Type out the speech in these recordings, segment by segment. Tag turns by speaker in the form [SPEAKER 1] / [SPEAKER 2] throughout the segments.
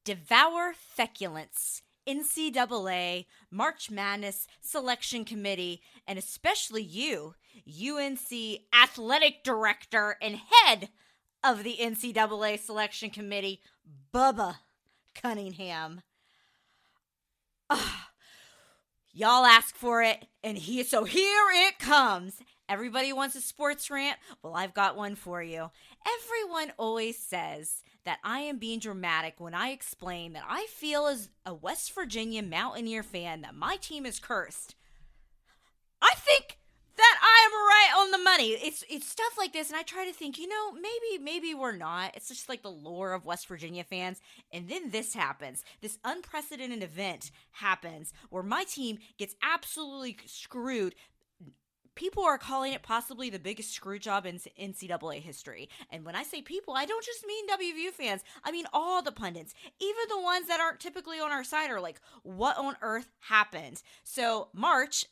[SPEAKER 1] Devour Feculence, NCAA, March Madness Selection Committee, and especially you, UNC Athletic Director and head of the NCAA Selection Committee, Bubba Cunningham. Y'all asked for it, and so here it comes. Everybody wants a sports rant? Well, I've got one for you. Everyone always says that I am being dramatic when I explain that I feel as a West Virginia Mountaineer fan that my team is cursed. I think that I am right on the money. It's stuff like this, and I try to think, maybe we're not. It's just like the lore of West Virginia fans. And then this happens. This unprecedented event happens where my team gets absolutely screwed. People are calling it possibly the biggest screw job in NCAA history. And when I say people, I don't just mean WVU fans. I mean all the pundits. Even the ones that aren't typically on our side are like, what on earth happened? So March,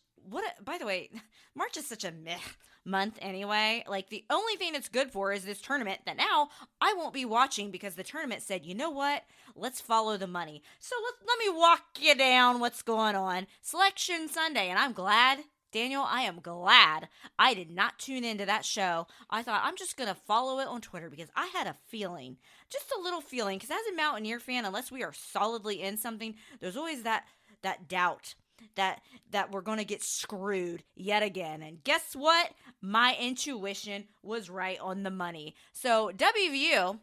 [SPEAKER 1] by the way, March is such a meh month anyway. Like, the only thing it's good for is this tournament that now I won't be watching because the tournament said, you know what? Let's follow the money. So let me walk you down what's going on. Selection Sunday, and I'm glad, Daniel, I am glad I did not tune into that show. I thought I'm just going to follow it on Twitter because I had a feeling, just a little feeling, because as a Mountaineer fan, unless we are solidly in something, there's always that doubt that we're going to get screwed yet again. And guess what? My intuition was right on the money. So WVU,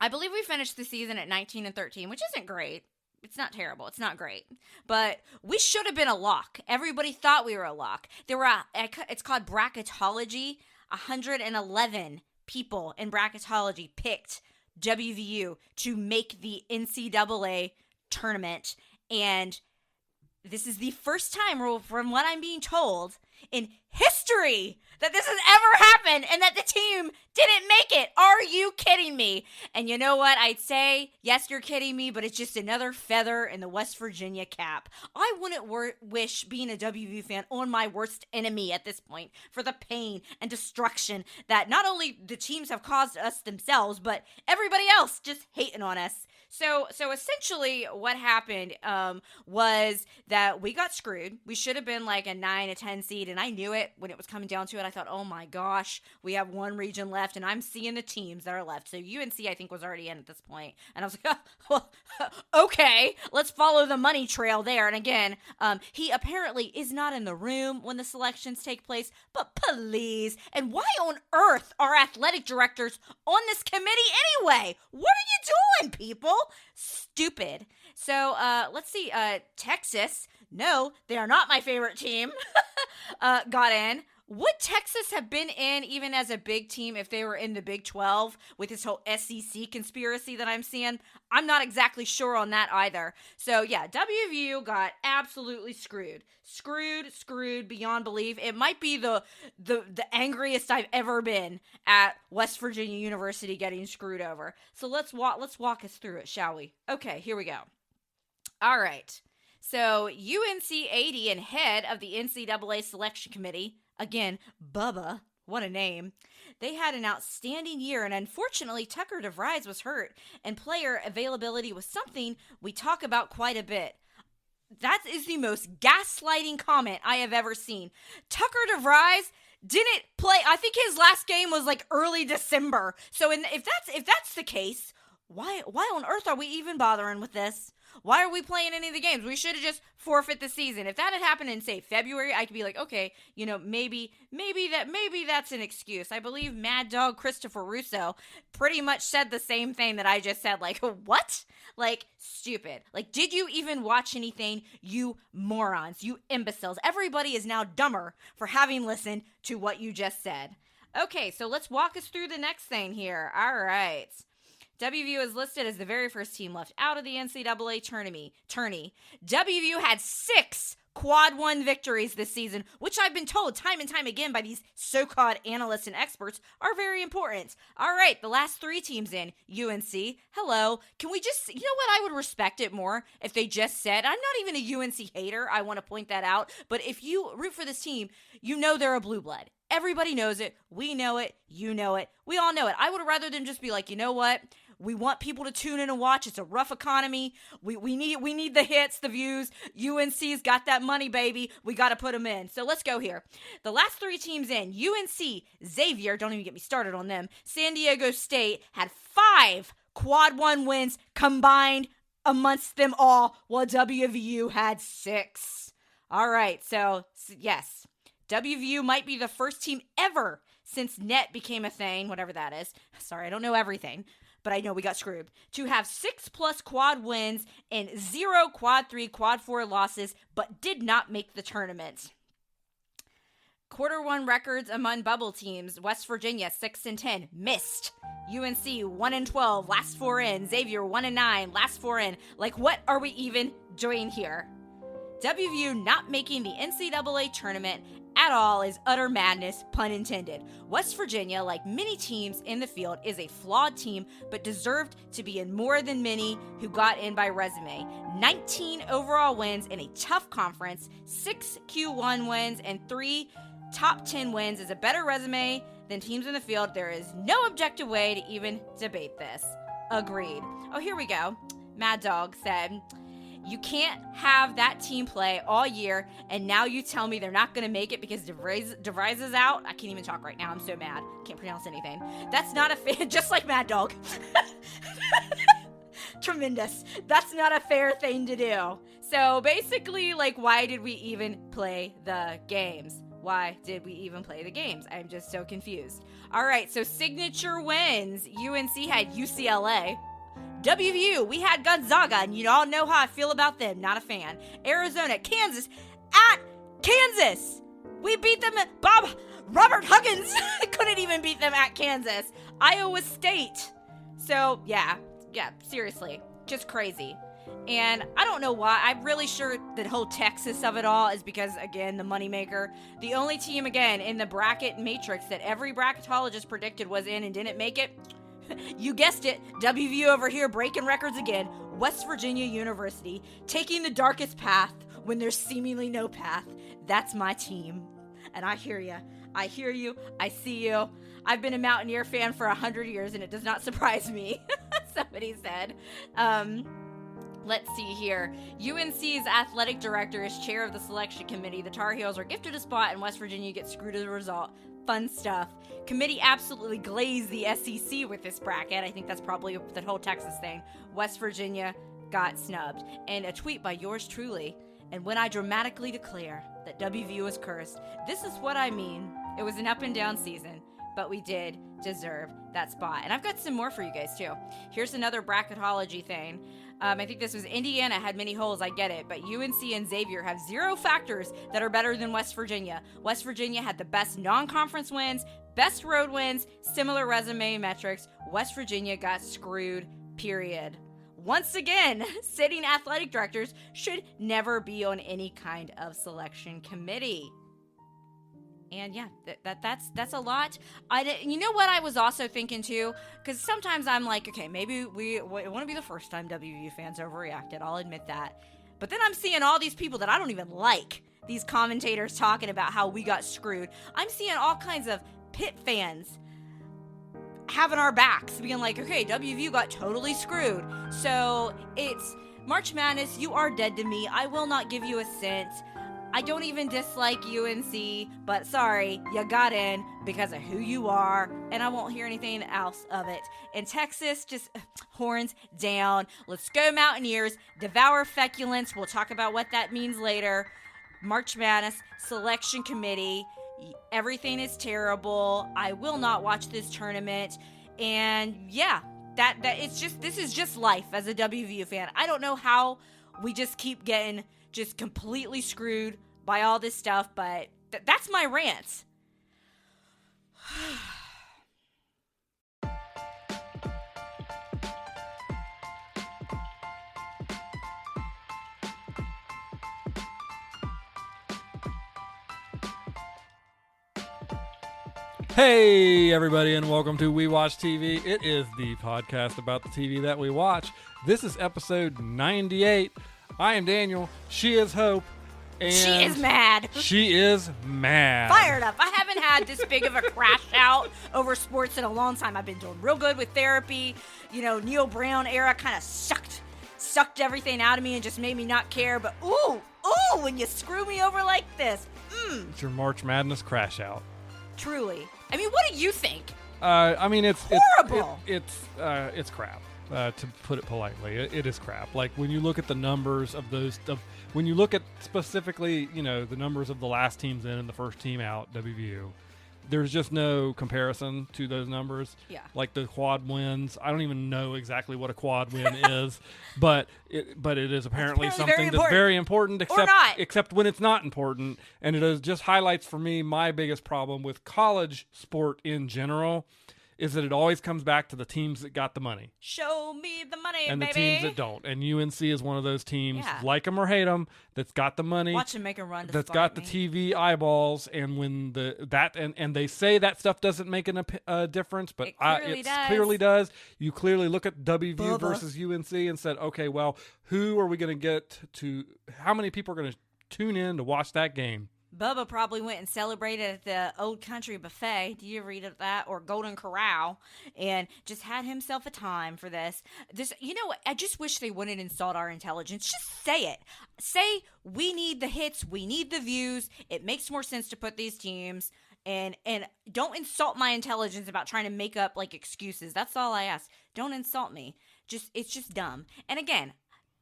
[SPEAKER 1] I believe we finished the season at 19-13, which isn't great. It's not terrible. It's not great. But we should have been a lock. Everybody thought we were a lock. It's called bracketology. 111 people in bracketology picked WVU to make the NCAA tournament. And this is the first time, from what I'm being told, in history that this has ever happened and that the team didn't make it. Are you kidding me? And you know what? I'd say, yes, you're kidding me, but it's just another feather in the West Virginia cap. I wouldn't wish being a WVU fan on my worst enemy at this point for the pain and destruction that not only the teams have caused us themselves, but everybody else just hating on us. So essentially what happened was that we got screwed. We should have been like a 9, a 10 seed, and I knew it when it was coming down to it. I thought, oh my gosh, we have one region left, and I'm seeing the teams that are left. So UNC, I think, was already in at this point. And I was like, well, okay, let's follow the money trail there. And again, he apparently is not in the room when the selections take place, but please. And why on earth are athletic directors on this committee anyway? What are you doing, people? Stupid. So let's see. Texas, no, they are not my favorite team, got in. Would Texas have been in even as a big team if they were in the Big 12 with this whole SEC conspiracy that I'm seeing? I'm not exactly sure on that either. So yeah, WVU got absolutely screwed. Screwed beyond belief. It might be the angriest I've ever been at West Virginia University getting screwed over. So let's walk us through it, shall we? Okay, here we go. All right. So UNC AD and head of the NCAA Selection Committee, again, Bubba, what a name. They had an outstanding year, and unfortunately, Tucker DeVries was hurt, and player availability was something we talk about quite a bit. That is the most gaslighting comment I have ever seen. Tucker DeVries didn't play. I think his last game was like early December. So if that's the case, why on earth are we even bothering with this? Why are we playing any of the games? We should have just forfeit the season. If that had happened in, say, February, I could be like, okay, maybe that's an excuse. I believe Mad Dog Christopher Russo pretty much said the same thing that I just said. Like, what? Like, stupid. Like, did you even watch anything, you morons, you imbeciles? Everybody is now dumber for having listened to what you just said. Okay, so let's walk us through the next thing here. All right. WVU is listed as the very first team left out of the NCAA tourney. WVU had 6 quad 1 victories this season, which I've been told time and time again by these so-called analysts and experts are very important. All right, the last 3 teams in, UNC, hello. Can we just, you know what, I would respect it more if they just said, I'm not even a UNC hater, I want to point that out, but if you root for this team, you know they're a blue blood. Everybody knows it. We know it. You know it. We all know it. I would rather than just be like, you know what? We want people to tune in and watch. It's a rough economy. We need the hits, the views. UNC's got that money, baby. We got to put them in. So let's go here. The last 3 teams in, UNC, Xavier, don't even get me started on them, San Diego State had 5 quad 1 wins combined amongst them all, while WVU had 6. All right, so yes, WVU might be the first team ever since net became a thing, whatever that is. Sorry, I don't know everything, but I know we got screwed. To have 6+ quad wins and 0 quad 3, quad 4 losses, but did not make the tournament. Quarter 1 records among bubble teams. West Virginia 6-10, missed. UNC 1-12, last 4 in. Xavier 1-9, last 4 in. Like, what are we even doing here? WVU not making the NCAA tournament at all is utter madness, pun intended. West Virginia, like many teams in the field, is a flawed team, but deserved to be in more than many who got in by resume. 19 overall wins in a tough conference, 6 Q1 wins, and 3 top 10 wins is a better resume than teams in the field. There is no objective way to even debate this. Agreed. Oh, here we go. Mad Dog said, you can't have that team play all year, and now you tell me they're not going to make it because DeVries is out? I can't even talk right now. I'm so mad. Can't pronounce anything. That's not a fair, just like Mad Dog. Tremendous. That's not a fair thing to do. So basically, like, why did we even play the games? Why did we even play the games? I'm just so confused. All right, so signature wins. UNC had UCLA. WVU, we had Gonzaga, and you all know how I feel about them. Not a fan. Arizona, Kansas, at Kansas. We beat them at Robert Huggins couldn't even beat them at Kansas. Iowa State. So, yeah, seriously, just crazy. And I don't know why. I'm really sure the whole Texas of it all is because, again, the moneymaker. The only team, again, in the bracket matrix that every bracketologist predicted was in and didn't make it, you guessed it, WVU over here breaking records again. West Virginia University, taking the darkest path when there's seemingly no path. That's my team. And I hear you. I hear you. I see you. I've been a Mountaineer fan for 100 years, and it does not surprise me, somebody said. Let's see here. UNC's athletic director is chair of the selection committee. The Tar Heels are gifted a spot, and West Virginia gets screwed as a result. Fun stuff. Committee absolutely glazed the SEC with this bracket. I think that's probably the whole Texas thing. West Virginia got snubbed. And a tweet by yours truly. And when I dramatically declare that WVU is cursed, this is what I mean. It was an up and down season, but we did deserve that spot. And I've got some more for you guys too. Here's another bracketology thing. I think this was Indiana had many holes, I get it, but UNC and Xavier have 0 factors that are better than West Virginia. West Virginia had the best non-conference wins, best road wins, similar resume metrics. West Virginia got screwed, period. Once again, sitting athletic directors should never be on any kind of selection committee. And yeah, that's a lot. You know what I was also thinking too? Because sometimes I'm like, okay, maybe it wouldn't be the first time WVU fans overreacted. I'll admit that. But then I'm seeing all these people that I don't even like, these commentators talking about how we got screwed. I'm seeing all kinds of Pitt fans having our backs, being like, okay, WVU got totally screwed. So it's March Madness. You are dead to me. I will not give you a cent. I don't even dislike UNC, but sorry, you got in because of who you are, and I won't hear anything else of it. In Texas, just horns down. Let's go Mountaineers. Devour feculence. We'll talk about what that means later. March Madness, selection committee. Everything is terrible. I will not watch this tournament. And yeah, that it's just, this is just life as a WVU fan. I don't know how we just keep getting just completely screwed by all this stuff, but that's my rant.
[SPEAKER 2] Hey everybody, and welcome to We Watch TV. It is the podcast about the TV that we watch. This is episode 98. I am Daniel. She is Hope. And
[SPEAKER 1] she is mad.
[SPEAKER 2] She is mad.
[SPEAKER 1] Fired up. I haven't had this big of a crash out over sports in a long time. I've been doing real good with therapy. You know, Neil Brown era kind of sucked everything out of me and just made me not care. But ooh, when you screw me over like this,
[SPEAKER 2] It's your March Madness crash out.
[SPEAKER 1] Truly. I mean, what do you think?
[SPEAKER 2] I mean, it's
[SPEAKER 1] horrible.
[SPEAKER 2] It's crap. To put it politely, it is crap. Like when you look at the numbers of those, when you look at specifically, you know, the numbers of the last teams in and the first team out, WVU, there's just no comparison to those numbers.
[SPEAKER 1] Yeah.
[SPEAKER 2] Like the quad wins, I don't even know exactly what a quad win is, but it is apparently something that's very important, except when it's not important. And it just highlights for me my biggest problem with college sport in general. Is that it always comes back to the teams that got the money.
[SPEAKER 1] Show me the money,
[SPEAKER 2] and
[SPEAKER 1] baby.
[SPEAKER 2] the teams that don't. And UNC is one of those teams, like them or hate them, that's got the money.
[SPEAKER 1] Watch them make a run.
[SPEAKER 2] That's got the TV eyeballs. And when and they say that stuff doesn't make a difference, but it clearly does. You clearly look at WVU versus UNC and said, okay, well, who are we going to get to? How many people are going to tune in to watch that game?
[SPEAKER 1] Bubba probably went and celebrated at the Old Country Buffet. Do you read of that? Or Golden Corral, and just had himself a time for this. You know what? I just wish they wouldn't insult our intelligence. Just say it. Say we need the hits, we need the views. It makes more sense to put these teams. And don't insult my intelligence about trying to make up like excuses. That's all I ask. Don't insult me. It's just dumb. And again,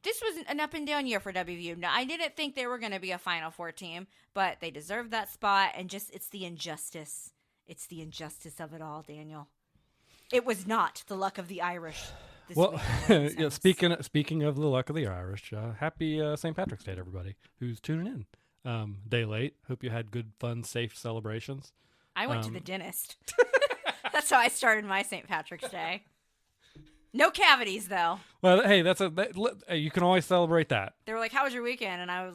[SPEAKER 1] this was an up and down year for WVU. Now, I didn't think they were going to be a Final Four team, but they deserved that spot, and it's the injustice. It's the injustice of it all, Daniel. It was not the luck of the Irish this week.
[SPEAKER 2] Yeah, speaking of the luck of the Irish, happy St. Patrick's Day to everybody who's tuning in. Day late. Hope you had good, fun, safe celebrations.
[SPEAKER 1] I went to the dentist. That's how I started my St. Patrick's Day. No cavities, though.
[SPEAKER 2] Well, hey, you can always celebrate that.
[SPEAKER 1] They were like, how was your weekend? And I was,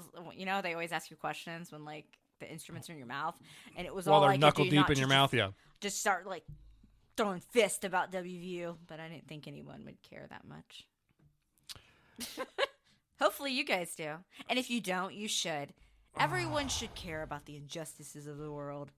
[SPEAKER 1] they always ask you questions when, like, the instruments are in your mouth. And it was all
[SPEAKER 2] they're
[SPEAKER 1] like,
[SPEAKER 2] knuckle deep in your mouth, yeah.
[SPEAKER 1] Just start, like, throwing fists about WVU. But I didn't think anyone would care that much. Hopefully you guys do. And if you don't, you should. Everyone should care about the injustices of the world.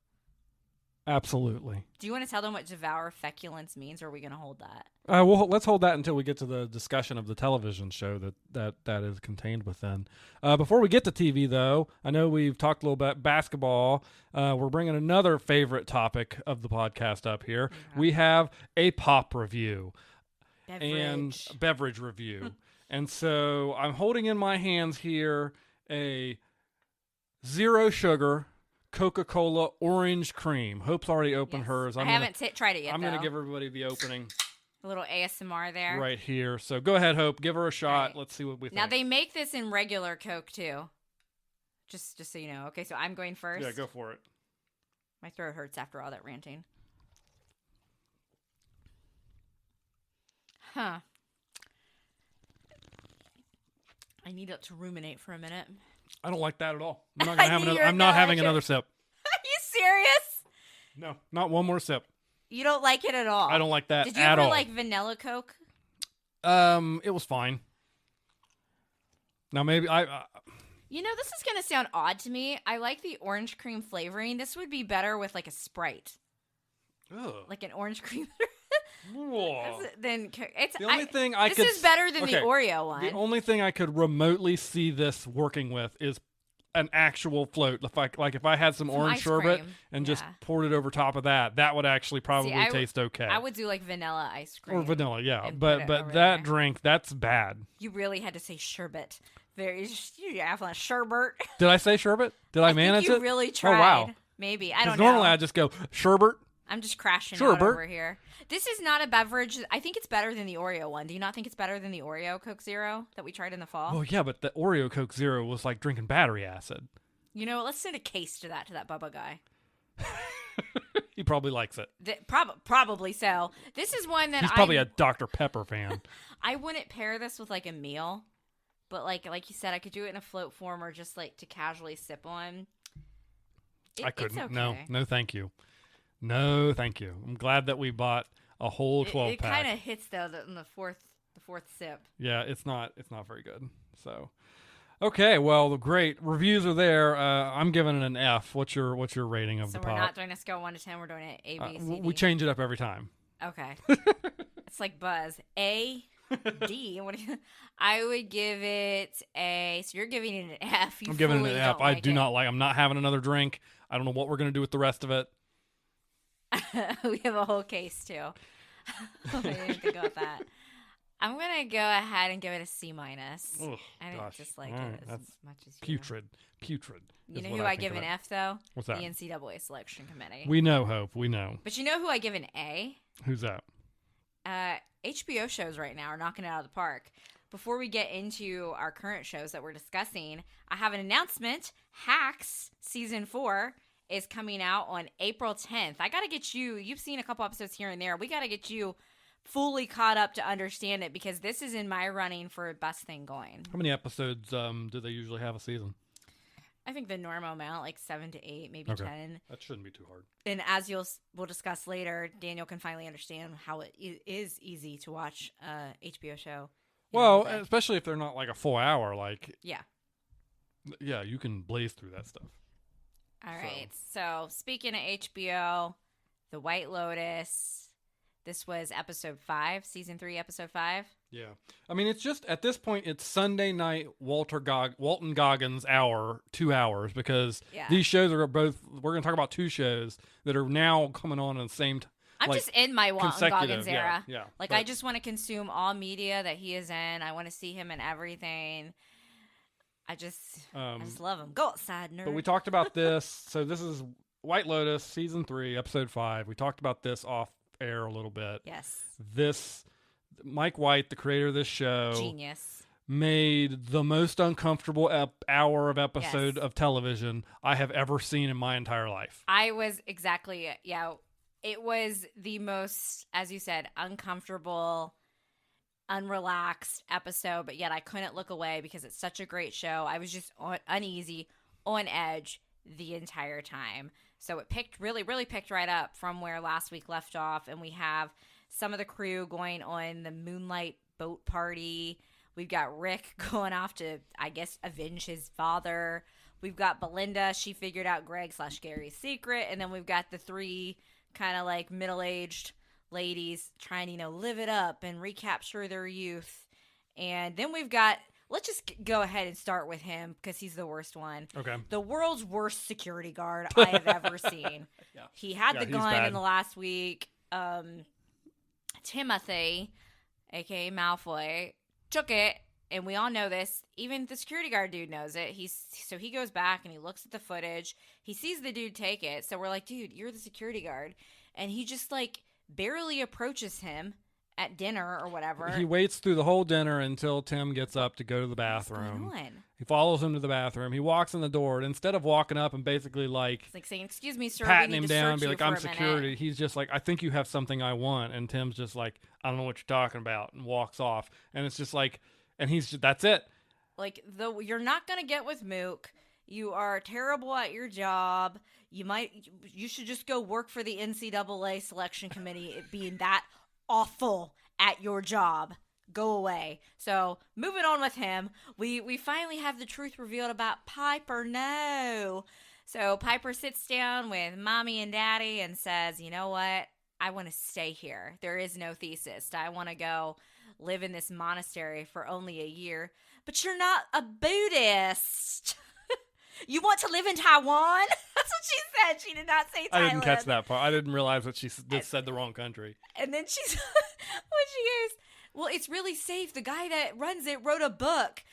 [SPEAKER 2] Absolutely.
[SPEAKER 1] Do you want to tell them what devour feculence means, or are we going to hold that?
[SPEAKER 2] Well, let's hold that until we get to the discussion of the television show that is contained within. Before we get to TV, though, I know we've talked a little bit basketball. We're bringing another favorite topic of the podcast up here. Mm-hmm. We have a pop review and beverage review. And so I'm holding in my hands here a 0 sugar Coca-Cola orange cream. Hope's already opened hers.
[SPEAKER 1] I haven't tried it yet,
[SPEAKER 2] I'm going to give everybody the opening.
[SPEAKER 1] A little ASMR there.
[SPEAKER 2] Right here. So go ahead, Hope. Give her a shot. Right. Let's see what we think.
[SPEAKER 1] Now, they make this in regular Coke, too. Just so you know. Okay, so I'm going first.
[SPEAKER 2] Yeah, go for it.
[SPEAKER 1] My throat hurts after all that ranting. Huh. I need it to ruminate for a minute.
[SPEAKER 2] I don't like that at all. I'm not gonna have another. I'm not having another sip.
[SPEAKER 1] Are you serious?
[SPEAKER 2] No, not one more sip.
[SPEAKER 1] You don't like it at all.
[SPEAKER 2] I don't like that at all.
[SPEAKER 1] Did you ever like vanilla Coke?
[SPEAKER 2] It was fine. Now maybe
[SPEAKER 1] this is gonna sound odd to me. I like the orange cream flavoring. This would be better with like a Sprite.
[SPEAKER 2] Ugh.
[SPEAKER 1] Like an orange cream.
[SPEAKER 2] This
[SPEAKER 1] is better than the Oreo one.
[SPEAKER 2] The only thing I could remotely see this working with is an actual float. If I had some orange sherbet and just poured it over top of that, that would actually probably taste okay.
[SPEAKER 1] I would do like vanilla ice cream.
[SPEAKER 2] Or vanilla, yeah. But that drink, that's bad.
[SPEAKER 1] You really had to say sherbet. You have a sherbet.
[SPEAKER 2] Did I say sherbet? Did I manage it?
[SPEAKER 1] You really tried.
[SPEAKER 2] Oh, wow.
[SPEAKER 1] Maybe. I don't know.
[SPEAKER 2] Normally I just go sherbet.
[SPEAKER 1] I'm just crashing out over here. This is not a beverage. I think it's better than the Oreo one. Do you not think it's better than the Oreo Coke Zero that we tried in the fall?
[SPEAKER 2] Well, yeah, but the Oreo Coke Zero was like drinking battery acid.
[SPEAKER 1] You know what? Let's send a case to that Bubba guy.
[SPEAKER 2] He probably likes it.
[SPEAKER 1] Probably so. This is one that
[SPEAKER 2] he's probably a Dr. Pepper fan.
[SPEAKER 1] I wouldn't pair this with like a meal, but like you said, I could do it in a float form or just like to casually sip on.
[SPEAKER 2] I couldn't.
[SPEAKER 1] It's okay.
[SPEAKER 2] No, thank you. No, thank you. I'm glad that we bought a whole 12-pack. It
[SPEAKER 1] kind of hits though in the fourth sip.
[SPEAKER 2] Yeah, it's not very good. So, Okay, well, the great reviews are there. I'm giving it an F. What's your rating of
[SPEAKER 1] So
[SPEAKER 2] the
[SPEAKER 1] we're
[SPEAKER 2] pop?
[SPEAKER 1] not doing a scale 1 to 10. We're doing it A, B, C, D.
[SPEAKER 2] We change it up every time.
[SPEAKER 1] Okay. It's like Buzz. A, D. What do you? I would give it a. So you're giving it an F.
[SPEAKER 2] I'm giving it an F.
[SPEAKER 1] Don't
[SPEAKER 2] I
[SPEAKER 1] like
[SPEAKER 2] do
[SPEAKER 1] it.
[SPEAKER 2] not like. I'm not having another drink. I don't know what we're gonna do with the rest of it.
[SPEAKER 1] We have a whole case too. I didn't think about that. I'm gonna go ahead and give it a C minus.
[SPEAKER 2] Ugh,
[SPEAKER 1] I didn't
[SPEAKER 2] gosh.
[SPEAKER 1] just like
[SPEAKER 2] All
[SPEAKER 1] it
[SPEAKER 2] right,
[SPEAKER 1] as
[SPEAKER 2] that's
[SPEAKER 1] much as you.
[SPEAKER 2] Putrid.
[SPEAKER 1] You
[SPEAKER 2] is
[SPEAKER 1] know
[SPEAKER 2] what
[SPEAKER 1] who I
[SPEAKER 2] think
[SPEAKER 1] give
[SPEAKER 2] of
[SPEAKER 1] an
[SPEAKER 2] it.
[SPEAKER 1] F though?
[SPEAKER 2] What's that?
[SPEAKER 1] The NCAA Selection Committee.
[SPEAKER 2] We know, Hope. We know.
[SPEAKER 1] But you know who I give an A?
[SPEAKER 2] Who's that?
[SPEAKER 1] HBO shows right now are knocking it out of the park. Before we get into our current shows that we're discussing, I have an announcement. Hacks Season 4 is coming out on April 10th. I got to get you, you've seen a couple episodes here and there. We got to get you fully caught up to understand it because this is in my running for best thing going.
[SPEAKER 2] How many episodes do they usually have a season?
[SPEAKER 1] I think the normal amount, like 7 to 8, maybe
[SPEAKER 2] Okay.
[SPEAKER 1] 10.
[SPEAKER 2] That shouldn't be too hard.
[SPEAKER 1] And as we'll discuss later, Daniel can finally understand how it is easy to watch a HBO show.
[SPEAKER 2] Well, especially if they're not like a full hour. Like,
[SPEAKER 1] yeah.
[SPEAKER 2] Yeah, you can blaze through that stuff.
[SPEAKER 1] All right. So speaking of HBO, The White Lotus. This was episode 5, season 3, episode 5.
[SPEAKER 2] Yeah. I mean, it's just, at this point, it's Sunday night Walton Goggins hour, 2 hours, because these shows are both, we're going to talk about 2 shows that are now coming on at the same time.
[SPEAKER 1] I'm just in my Walton Goggins era.
[SPEAKER 2] Yeah.
[SPEAKER 1] Like, I just want to consume all media that he is in. I want to see him in everything. I just love him. Go outside, nerd.
[SPEAKER 2] But we talked about this. So this is White Lotus, season 3, episode 5. We talked about this off air a little bit.
[SPEAKER 1] Yes.
[SPEAKER 2] This Mike White, the creator of this show,
[SPEAKER 1] genius,
[SPEAKER 2] made the most uncomfortable hour of episode of television I have ever seen in my entire life.
[SPEAKER 1] I was exactly it was the most, as you said, uncomfortable, unrelaxed episode, but yet I couldn't look away because it's such a great show. I was just uneasy, on edge the entire time. So it really picked right up from where last week left off. And we have some of the crew going on the Moonlight boat party. We've got Rick going off to, I guess, avenge his father. We've got Belinda. She figured out Greg/Gary's secret. And then we've got the 3 kind of like middle-aged ladies trying to, live it up and recapture their youth. And then we've got, let's just go ahead and start with him because he's the worst one.
[SPEAKER 2] Okay.
[SPEAKER 1] The world's worst security guard I have ever seen.
[SPEAKER 2] Yeah.
[SPEAKER 1] He had the gun
[SPEAKER 2] bad.
[SPEAKER 1] in the last week. Timothy, a.k.a. Malfoy, took it, and we all know this. Even the security guard dude knows it. So he goes back and he looks at the footage. He sees the dude take it. So we're like, dude, you're the security guard. And he just, barely approaches him at dinner or whatever.
[SPEAKER 2] He waits through the whole dinner until Tim gets up to go to the bathroom.
[SPEAKER 1] What's going on?
[SPEAKER 2] He follows him to the bathroom. He walks in the door, and instead of walking up and basically
[SPEAKER 1] It's like saying, excuse me, sir,
[SPEAKER 2] patting
[SPEAKER 1] we
[SPEAKER 2] him
[SPEAKER 1] need to
[SPEAKER 2] down and
[SPEAKER 1] search
[SPEAKER 2] be
[SPEAKER 1] you
[SPEAKER 2] like, I'm
[SPEAKER 1] for a
[SPEAKER 2] security,
[SPEAKER 1] minute.
[SPEAKER 2] he's just like, I think you have something I want. And Tim's just like, I don't know what you're talking about, and walks off. And it's just like, and he's just, that's it.
[SPEAKER 1] You're not going to get with Mook. You are terrible at your job. You should just go work for the NCAA Selection Committee, it being that awful at your job. Go away. So, moving on with him, we finally have the truth revealed about Piper. No. So, Piper sits down with Mommy and Daddy and says, you know what? I want to stay here. There is no thesis. I want to go live in this monastery for only a year. But you're not a Buddhist. You want to live in Taiwan? That's what she said. She did not say Thailand.
[SPEAKER 2] I didn't catch that part. I didn't realize that she just said the wrong country.
[SPEAKER 1] And then she's, when she goes, well, it's really safe. The guy that runs it wrote a book.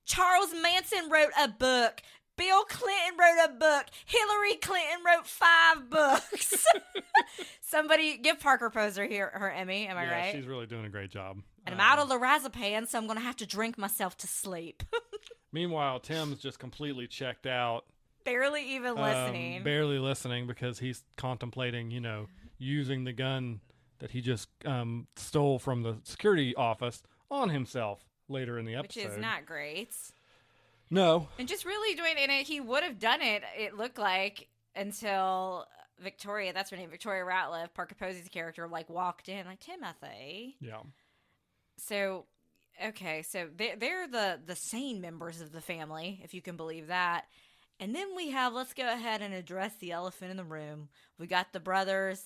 [SPEAKER 1] Charles Manson wrote a book. Bill Clinton wrote a book. Hillary Clinton wrote 5 books. Somebody give Parker Poser her Emmy. Am I right?
[SPEAKER 2] Yeah, she's really doing a great job.
[SPEAKER 1] And I'm out of lorazepam, so I'm going to have to drink myself to sleep.
[SPEAKER 2] Meanwhile, Tim's just completely checked out.
[SPEAKER 1] Barely even listening.
[SPEAKER 2] Barely listening because he's contemplating, using the gun that he just stole from the security office on himself later in the episode.
[SPEAKER 1] Which is not great.
[SPEAKER 2] No.
[SPEAKER 1] And just really doing it, and he would have done it, it looked like, until Victoria, that's her name, Victoria Ratliff, Parker Posey's character, walked in, Timothy.
[SPEAKER 2] Yeah.
[SPEAKER 1] So, Okay, so they're the sane members of the family, if you can believe that. And then we have, let's go ahead and address the elephant in the room. We got the brothers,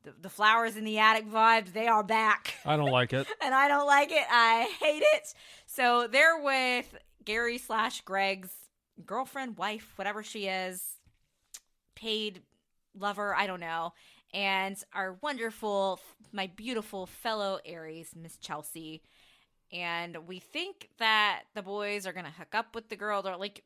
[SPEAKER 1] the flowers in the attic vibes. They are back.
[SPEAKER 2] I don't like it.
[SPEAKER 1] And I don't like it. I hate it. So they're with Gary / Greg's girlfriend, wife, whatever she is, paid lover, I don't know. And our wonderful, my beautiful fellow Aries, Miss Chelsea. And we think that the boys are going to hook up with the girl. They're like,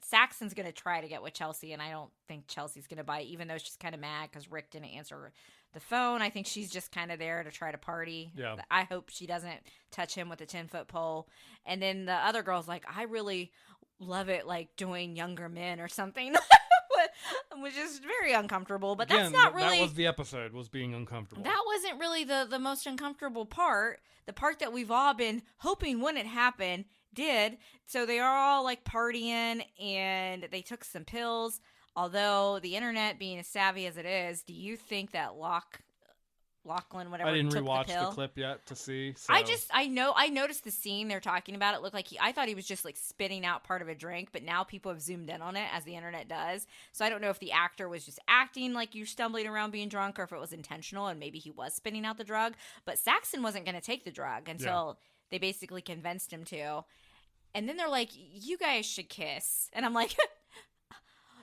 [SPEAKER 1] Saxon's going to try to get with Chelsea. And I don't think Chelsea's going to bite, even though she's kind of mad because Rick didn't answer the phone. I think she's just kind of there to try to party.
[SPEAKER 2] Yeah.
[SPEAKER 1] I hope she doesn't touch him with a 10-foot pole. And then the other girl's like, I really love it, like doing younger men or something. Which is very uncomfortable, but
[SPEAKER 2] Again,
[SPEAKER 1] that's not really...
[SPEAKER 2] That was the episode, was being uncomfortable.
[SPEAKER 1] That wasn't really the most uncomfortable part. The part that we've all been hoping wouldn't happen did. So they are all like partying and they took some pills. Although the internet being as savvy as it is, do you think that Lachlan, whatever,
[SPEAKER 2] I didn't
[SPEAKER 1] took
[SPEAKER 2] rewatch
[SPEAKER 1] the pill?
[SPEAKER 2] the clip yet to see. So.
[SPEAKER 1] I noticed the scene they're talking about. It looked like I thought he was just like spitting out part of a drink, but now people have zoomed in on it as the internet does. So I don't know if the actor was just acting like you're stumbling around being drunk or if it was intentional and maybe he was spitting out the drug. But Saxon wasn't going to take the drug until they basically convinced him to. And then they're like, you guys should kiss. And I'm like,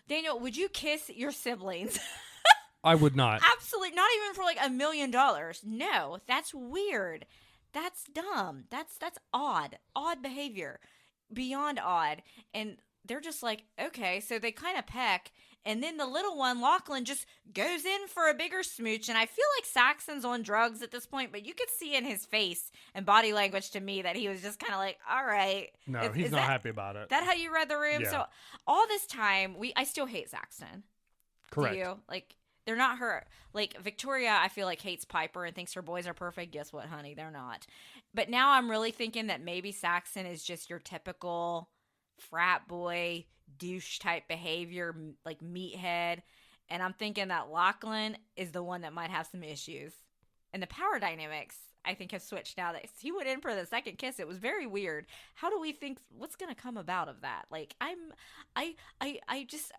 [SPEAKER 1] Daniel, would you kiss your siblings?
[SPEAKER 2] I would not.
[SPEAKER 1] Absolutely. Not even for like $1 million. No, that's weird. That's dumb. That's odd. Odd behavior. Beyond odd. And they're just like, okay. So they kind of peck. And then the little one, Lachlan, just goes in for a bigger smooch. And I feel like Saxon's on drugs at this point, but you could see in his face and body language to me that he was just kind of like, all right.
[SPEAKER 2] No, he's not happy about it.
[SPEAKER 1] That how you read the room?
[SPEAKER 2] Yeah.
[SPEAKER 1] So all this time, I still hate Saxon.
[SPEAKER 2] Correct.
[SPEAKER 1] Do you? Like, they're not her. Like, Victoria, I feel like, hates Piper and thinks her boys are perfect. Guess what, honey? They're not. But now I'm really thinking that maybe Saxon is just your typical frat boy, douche type behavior, like meathead. And I'm thinking that Lachlan is the one that might have some issues. And the power dynamics, I think, have switched now. That he went in for the second kiss. It was very weird. How do we think, what's going to come about of that? Like, I just,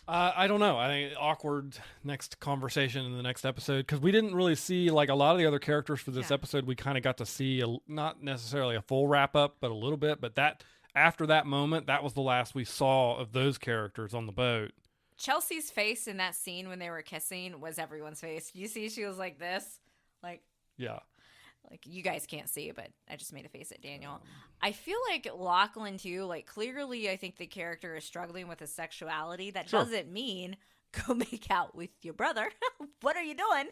[SPEAKER 2] I don't know. I think awkward next conversation in the next episode because we didn't really see like a lot of the other characters for this episode. We kind of got to see not necessarily a full wrap up, but a little bit. But that after that moment, that was the last we saw of those characters on the boat.
[SPEAKER 1] Chelsea's face in that scene when they were kissing was everyone's face. You see, she was like this, like you guys can't see, but I just made a face at Daniel. I feel like Lachlan too, like clearly I think the character is struggling with his sexuality. That doesn't mean go make out with your brother. What are you doing?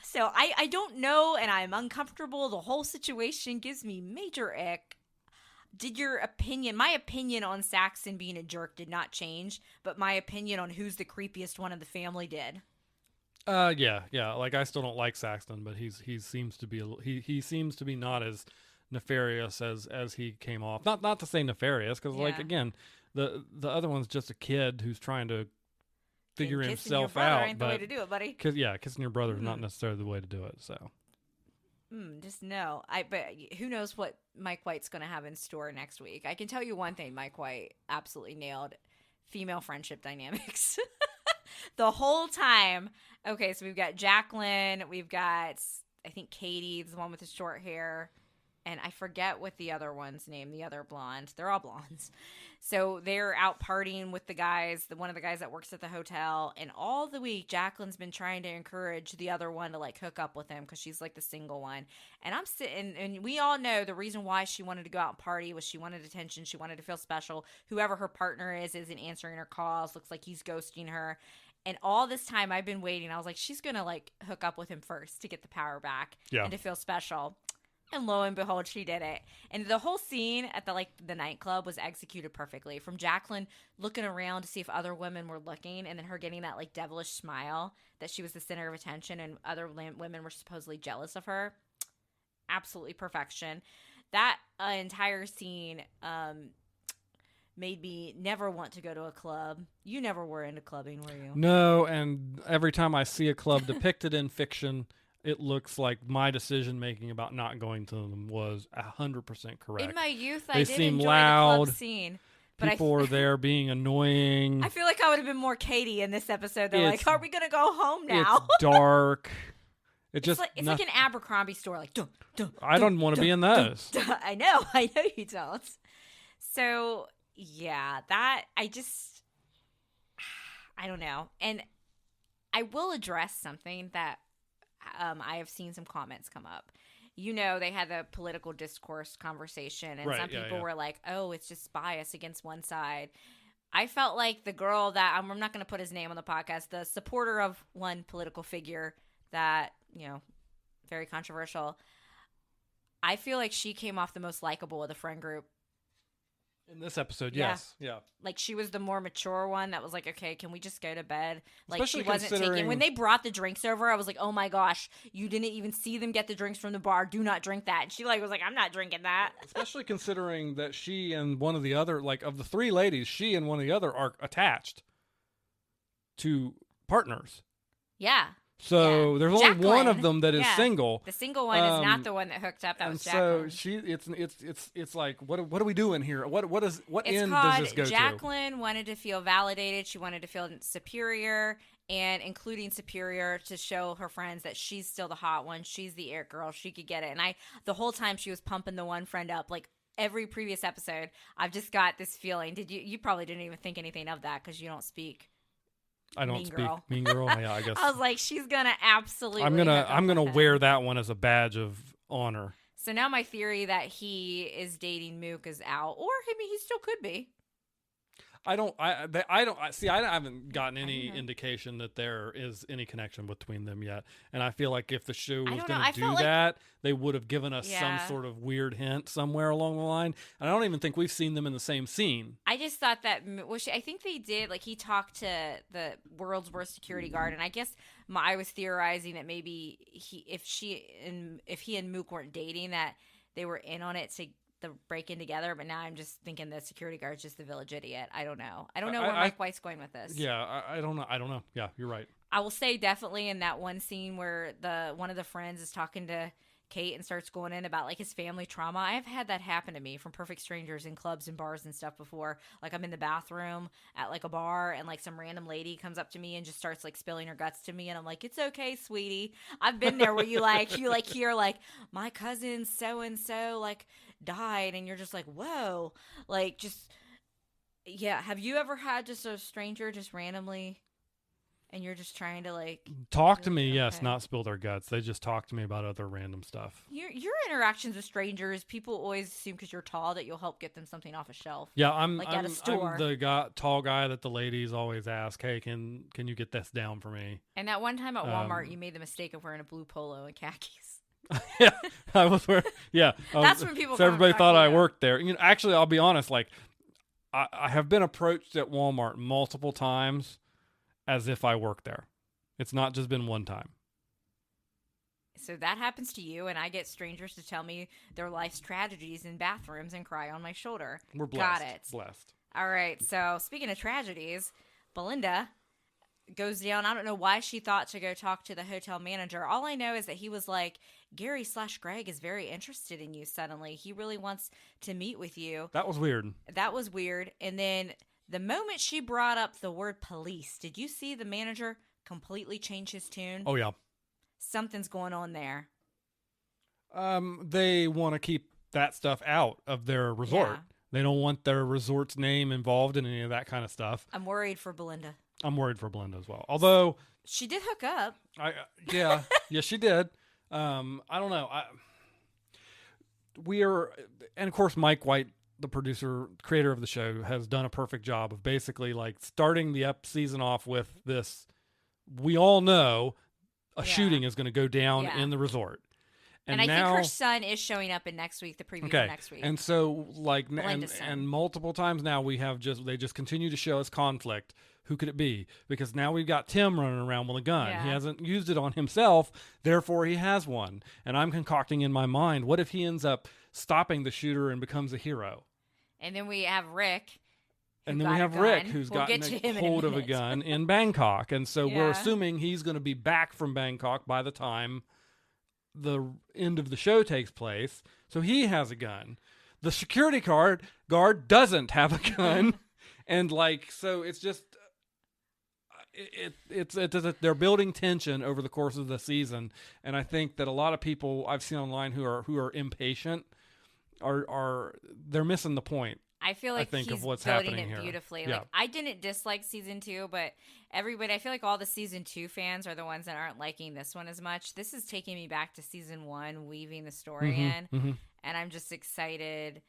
[SPEAKER 1] So I don't know, and I'm uncomfortable. The whole situation gives me major ick. My opinion on Saxon being a jerk did not change, but my opinion on who's the creepiest one in the family did.
[SPEAKER 2] Yeah. Like I still don't like Saxton, but he seems to be not as nefarious as he came off. Not to say nefarious, because like again, the other one's just a kid who's trying to figure himself out.
[SPEAKER 1] Ain't the way to do it, buddy.
[SPEAKER 2] Kissing your brother is not necessarily the way to do it. So.
[SPEAKER 1] Just no. But who knows what Mike White's going to have in store next week? I can tell you one thing: Mike White absolutely nailed female friendship dynamics. The whole time. Okay, so we've got Jacqueline, we've got, I think, Katie, the one with the short hair, and I forget what the other one's name, the other blonde. They're all blondes. So they're out partying with the guys, one of the guys that works at the hotel, and all the week, Jacqueline's been trying to encourage the other one to, like, hook up with him because she's, like, the single one. And I'm sitting, and we all know the reason why she wanted to go out and party was she wanted attention, she wanted to feel special. Whoever her partner isn't answering her calls, looks like he's ghosting her. And all this time I've been waiting. I was like, she's going to like hook up with him first to get the power back and to feel special. And lo and behold, she did it. And the whole scene at the nightclub was executed perfectly. From Jacqueline looking around to see if other women were looking, and then her getting that like devilish smile that she was the center of attention and other women were supposedly jealous of her. Absolutely perfection. That entire scene, made me never want to go to a club. You never were into clubbing, were you?
[SPEAKER 2] No, and every time I see a club depicted in fiction, it looks like my decision making about not going to them was 100% correct.
[SPEAKER 1] In my youth,
[SPEAKER 2] They
[SPEAKER 1] I did
[SPEAKER 2] seem
[SPEAKER 1] enjoy
[SPEAKER 2] loud.
[SPEAKER 1] the club scene. But
[SPEAKER 2] People were there being annoying.
[SPEAKER 1] I feel like I would have been more Katie in this episode. They're
[SPEAKER 2] It's-
[SPEAKER 1] like, are we going to go home now?
[SPEAKER 2] It's dark.
[SPEAKER 1] It's like an Abercrombie store. Like, dun, dun,
[SPEAKER 2] I don't want to be in those.
[SPEAKER 1] dun, dun. I know you don't. So, yeah, I don't know. And I will address something that I have seen some comments come up. You know, they had the political discourse conversation, and some people were like, oh, it's just bias against one side. I felt like the girl that, I'm not going to put his name on the podcast, the supporter of one political figure that, you know, very controversial, I feel like she came off the most likable of the friend group.
[SPEAKER 2] In this episode,
[SPEAKER 1] Yeah.
[SPEAKER 2] yes. Yeah.
[SPEAKER 1] Like, she was the more mature one that was like, okay, can we just go to bed? Like,
[SPEAKER 2] Especially
[SPEAKER 1] she wasn't taking... When they brought the drinks over, I was like, oh my gosh, you didn't even see them get the drinks from the bar. Do not drink that. And she was like, I'm not drinking that.
[SPEAKER 2] Especially considering that she and one of the other, like, of the three ladies, she and one of the other are attached to partners.
[SPEAKER 1] Yeah.
[SPEAKER 2] So there's only
[SPEAKER 1] Jacqueline,
[SPEAKER 2] one of them that is single.
[SPEAKER 1] The single one is not the one that hooked up. That was
[SPEAKER 2] so
[SPEAKER 1] Jacqueline.
[SPEAKER 2] it's like, what are we doing here? What end does this go
[SPEAKER 1] Jacqueline wanted to feel validated. She wanted to feel superior, and including superior to show her friends that she's still the hot one. She's the it girl. She could get it. And the whole time she was pumping the one friend up, like every previous episode, I've just got this feeling. Did you probably didn't even think anything of that because you don't speak.
[SPEAKER 2] I don't
[SPEAKER 1] Mean
[SPEAKER 2] speak
[SPEAKER 1] Girl.
[SPEAKER 2] Mean Girl. Yeah, I guess.
[SPEAKER 1] I was like, she's gonna absolutely.
[SPEAKER 2] I'm gonna wear that one as a badge of honor.
[SPEAKER 1] So now my theory that he is dating Mook is out, or I mean, he still could be.
[SPEAKER 2] I haven't gotten any indication that there is any connection between them yet. And I feel like if the show was going to do that, they would have given us some sort of weird hint somewhere along the line. And I don't even think we've seen them in the same scene.
[SPEAKER 1] I just thought that, I think they did, like he talked to the world's worst security guard. And I guess I was theorizing that maybe if he and Mook weren't dating, that they were in on it to the break-in together, but now I'm just thinking the security guard's just the village idiot. I don't know where Mike White's going with this.
[SPEAKER 2] Yeah, I don't know. Yeah, you're right.
[SPEAKER 1] I will say definitely in that one scene where one of the friends is talking to Kate and starts going in about like his family trauma. I've had that happen to me from perfect strangers in clubs and bars and stuff before. Like I'm in the bathroom at like a bar and like some random lady comes up to me and just starts like spilling her guts to me, and I'm like, it's okay, sweetie. I've been there where you hear like my cousin so and so like died, and you're just like, whoa, like just yeah. Have you ever had just a stranger just randomly? And you're just trying to like
[SPEAKER 2] talk to me, yes, not spill their guts. They just talk to me about other random stuff.
[SPEAKER 1] Your interactions with strangers, people always assume because you're tall that you'll help get them something off a shelf.
[SPEAKER 2] Yeah,
[SPEAKER 1] at a store.
[SPEAKER 2] I'm the tall guy that the ladies always ask, "Hey, can you get this down for me?"
[SPEAKER 1] And that one time at Walmart, you made the mistake of wearing a blue polo and khakis.
[SPEAKER 2] Yeah, I was wearing. Yeah,
[SPEAKER 1] that's when people.
[SPEAKER 2] So everybody thought I worked there. You know, actually, I'll be honest. Like, I have been approached at Walmart multiple times as if I work there. It's not just been one time.
[SPEAKER 1] So that happens to you, and I get strangers to tell me their life's tragedies in bathrooms and cry on my shoulder.
[SPEAKER 2] We're blessed.
[SPEAKER 1] Got it.
[SPEAKER 2] Blessed.
[SPEAKER 1] All right. So speaking of tragedies, Belinda goes down. I don't know why she thought to go talk to the hotel manager. All I know is that he was like, Gary/Greg is very interested in you suddenly. He really wants to meet with you.
[SPEAKER 2] That was weird.
[SPEAKER 1] And then the moment she brought up the word police, did you see the manager completely change his tune?
[SPEAKER 2] Oh, yeah.
[SPEAKER 1] Something's going on there.
[SPEAKER 2] They want to keep that stuff out of their resort. Yeah. They don't want their resort's name involved in any of that kind of stuff.
[SPEAKER 1] I'm worried for Belinda.
[SPEAKER 2] I'm worried for Belinda as well. Although
[SPEAKER 1] she did hook up.
[SPEAKER 2] Yeah, she did. I don't know. And of course, Mike White, the producer, creator of the show, has done a perfect job of basically like starting the season off with this. We all know a shooting is going to go down in the resort.
[SPEAKER 1] And I think her son is showing up in next week, the preview for next week.
[SPEAKER 2] And so like, and multiple times now they just continue to show us conflict. Who could it be? Because now we've got Tim running around with a gun. Yeah. He hasn't used it on himself, therefore he has one. And I'm concocting in my mind, what if he ends up stopping the shooter and becomes a hero?
[SPEAKER 1] And then we have Rick,
[SPEAKER 2] And then we have Rick, who's gotten
[SPEAKER 1] a
[SPEAKER 2] hold of a gun in Bangkok. And so we're
[SPEAKER 1] Yeah.
[SPEAKER 2] assuming he's going to be back from Bangkok by the time the end of the show takes place. So he has a gun. The security guard doesn't have a gun. And like, so it's just, they're building tension over the course of the season. And I think that a lot of people I've seen online who are impatient they're missing the point.
[SPEAKER 1] I feel like
[SPEAKER 2] he's
[SPEAKER 1] of what's building it here. Beautifully.
[SPEAKER 2] Yeah.
[SPEAKER 1] Like, I didn't dislike season 2, but everybody, I feel like all the season 2 fans are the ones that aren't liking this one as much. This is taking me back to season 1, weaving the story in, and I'm just excited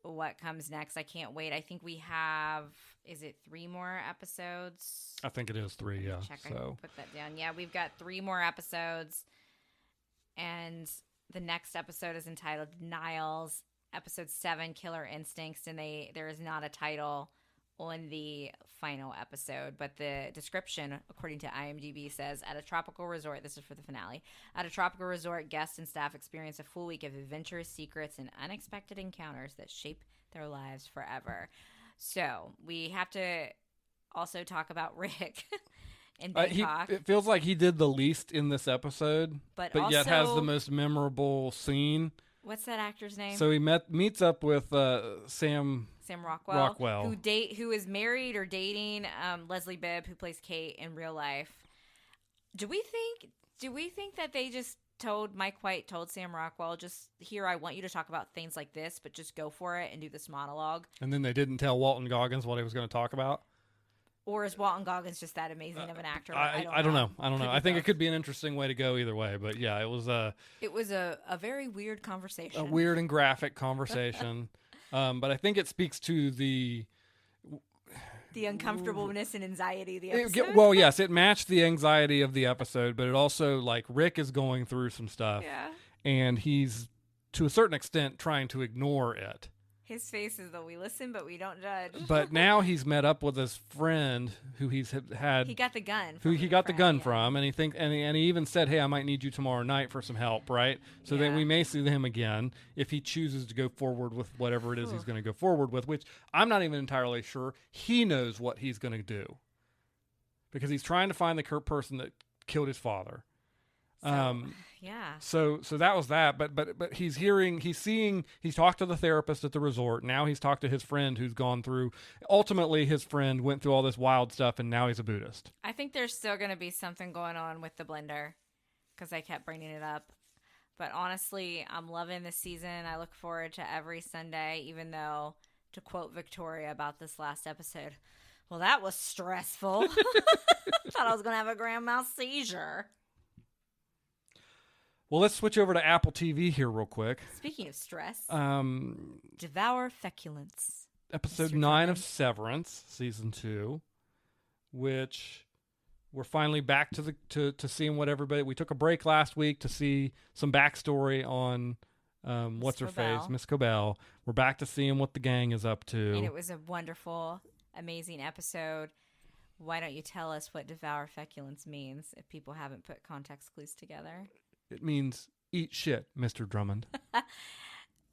[SPEAKER 1] what comes next. I can't wait. I think we have, is it 3 more episodes?
[SPEAKER 2] I think it is 3, yeah.
[SPEAKER 1] Check, so. I can put that down. Yeah, we've got 3 more episodes, and the next episode is entitled Niles. Episode 7, Killer Instincts, and there is not a title on the final episode, but the description, according to IMDb, says, at a tropical resort, this is for the finale, at a tropical resort, guests and staff experience a full week of adventures, secrets, and unexpected encounters that shape their lives forever. So we have to also talk about Rick in Bangkok.
[SPEAKER 2] It feels like he did the least in this episode, but
[SPEAKER 1] also,
[SPEAKER 2] yet has the most memorable scene.
[SPEAKER 1] What's that actor's name?
[SPEAKER 2] So he meets up with Sam Rockwell,
[SPEAKER 1] who is married or dating Leslie Bibb, who plays Kate in real life. Do we think that they just Mike White told Sam Rockwell, just here, I want you to talk about things like this, but just go for it and do this monologue?
[SPEAKER 2] And then they didn't tell Walton Goggins what he was going to talk about?
[SPEAKER 1] Or is Walton Goggins just that amazing of an actor?
[SPEAKER 2] I don't know. I think it could be an interesting way to go either way. But yeah, it was a
[SPEAKER 1] very weird conversation.
[SPEAKER 2] A weird and graphic conversation. But I think it speaks to the
[SPEAKER 1] uncomfortableness and anxiety of the episode.
[SPEAKER 2] Well, yes, it matched the anxiety of the episode, but it also, like, Rick is going through some stuff.
[SPEAKER 1] Yeah.
[SPEAKER 2] And he's, to a certain extent, trying to ignore it.
[SPEAKER 1] His face is though we listen, but we don't judge.
[SPEAKER 2] But now he's met up with his friend who he's had.
[SPEAKER 1] He got the gun.
[SPEAKER 2] Who he got the gun from, and he even said, "Hey, I might need you tomorrow night for some help." Right. So then we may see him again if he chooses to go forward with whatever it is he's going to go forward with. Which I'm not even entirely sure he knows what he's going to do, because he's trying to find the person that killed his father. So that was that, but he's talked to the therapist at the resort. Now he's talked to his friend who's gone through, ultimately his friend went through all this wild stuff and now he's a Buddhist.
[SPEAKER 1] I think there's still going to be something going on with the blender, because I kept bringing it up. But honestly, I'm loving this season. I look forward to every Sunday, even though, to quote Victoria about this last episode, well, that was stressful. Thought I was going to have a grand mal seizure.
[SPEAKER 2] Well, let's switch over to Apple TV here real quick.
[SPEAKER 1] Speaking of stress, Devour Feculence.
[SPEAKER 2] Episode 9 of Severance, Season 2, which we're finally back to seeing what everybody... We took a break last week to see some backstory on what's-her-face, Miss Cobell. We're back to seeing what the gang is up to.
[SPEAKER 1] And it was a wonderful, amazing episode. Why don't you tell us what Devour Feculence means if people haven't put context clues together?
[SPEAKER 2] It means eat shit, Mr. Drummond.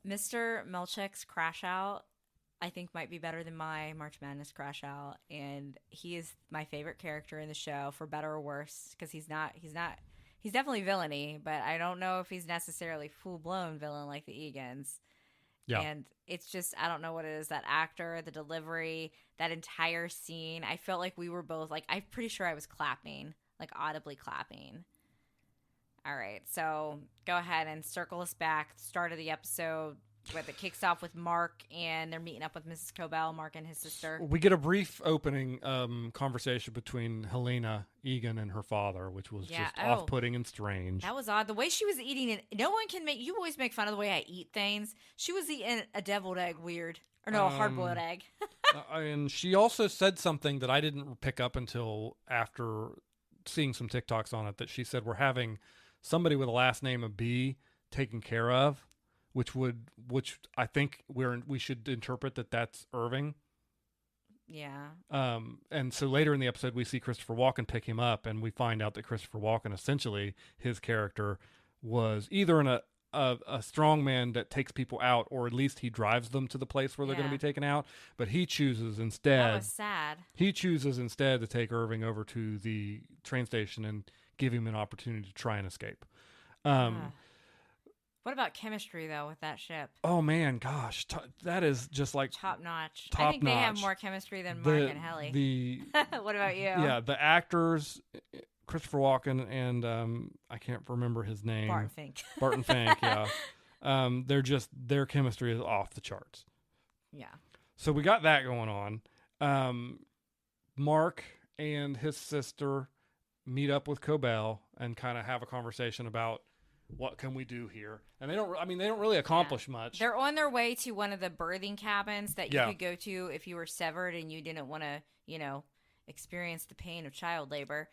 [SPEAKER 1] Mr. Melchick's Crash Out, I think, might be better than my March Madness Crash Out, and he is my favorite character in the show, for better or worse, because he's definitely villainy, but I don't know if he's necessarily full-blown villain like the Egans. Yeah. And it's just, I don't know what it is, that actor, the delivery, that entire scene. I felt like we were both, like, I'm pretty sure I was clapping, like audibly clapping. All right, so go ahead and circle us back. Start of the episode, where it kicks off with Mark, and they're meeting up with Mrs. Cobell, Mark and his sister.
[SPEAKER 2] We get a brief opening conversation between Helena Egan and her father, which was just off-putting and strange.
[SPEAKER 1] That was odd. The way she was eating it, no one can make... You always make fun of the way I eat things. She was eating a deviled egg weird. Or no, a hard-boiled egg.
[SPEAKER 2] And she also said something that I didn't pick up until after seeing some TikToks on it, that she said, we're having somebody with a last name of B taken care of, which I think we should interpret that that's Irving.
[SPEAKER 1] Yeah.
[SPEAKER 2] And so later in the episode, we see Christopher Walken pick him up, and we find out that Christopher Walken, essentially, his character was either a strong man that takes people out, or at least he drives them to the place where they're going to be taken out. But he chooses instead.
[SPEAKER 1] That was sad.
[SPEAKER 2] He chooses instead to take Irving over to the train station and give him an opportunity to try and escape.
[SPEAKER 1] What about chemistry, though, with that ship?
[SPEAKER 2] Oh, man, gosh. That is just like...
[SPEAKER 1] Top notch.
[SPEAKER 2] Top
[SPEAKER 1] I think
[SPEAKER 2] notch.
[SPEAKER 1] They have more chemistry than Mark and Helly. What about you?
[SPEAKER 2] Yeah, the actors, Christopher Walken and I can't remember his name.
[SPEAKER 1] Barton Fink.
[SPEAKER 2] Barton Fink, yeah. Their chemistry is off the charts.
[SPEAKER 1] Yeah.
[SPEAKER 2] So we got that going on. Mark and his sister meet up with Cobell and kind of have a conversation about what can we do here. And they don't really accomplish much.
[SPEAKER 1] They're on their way to one of the birthing cabins that you could go to if you were severed and you didn't want to, experience the pain of child labor.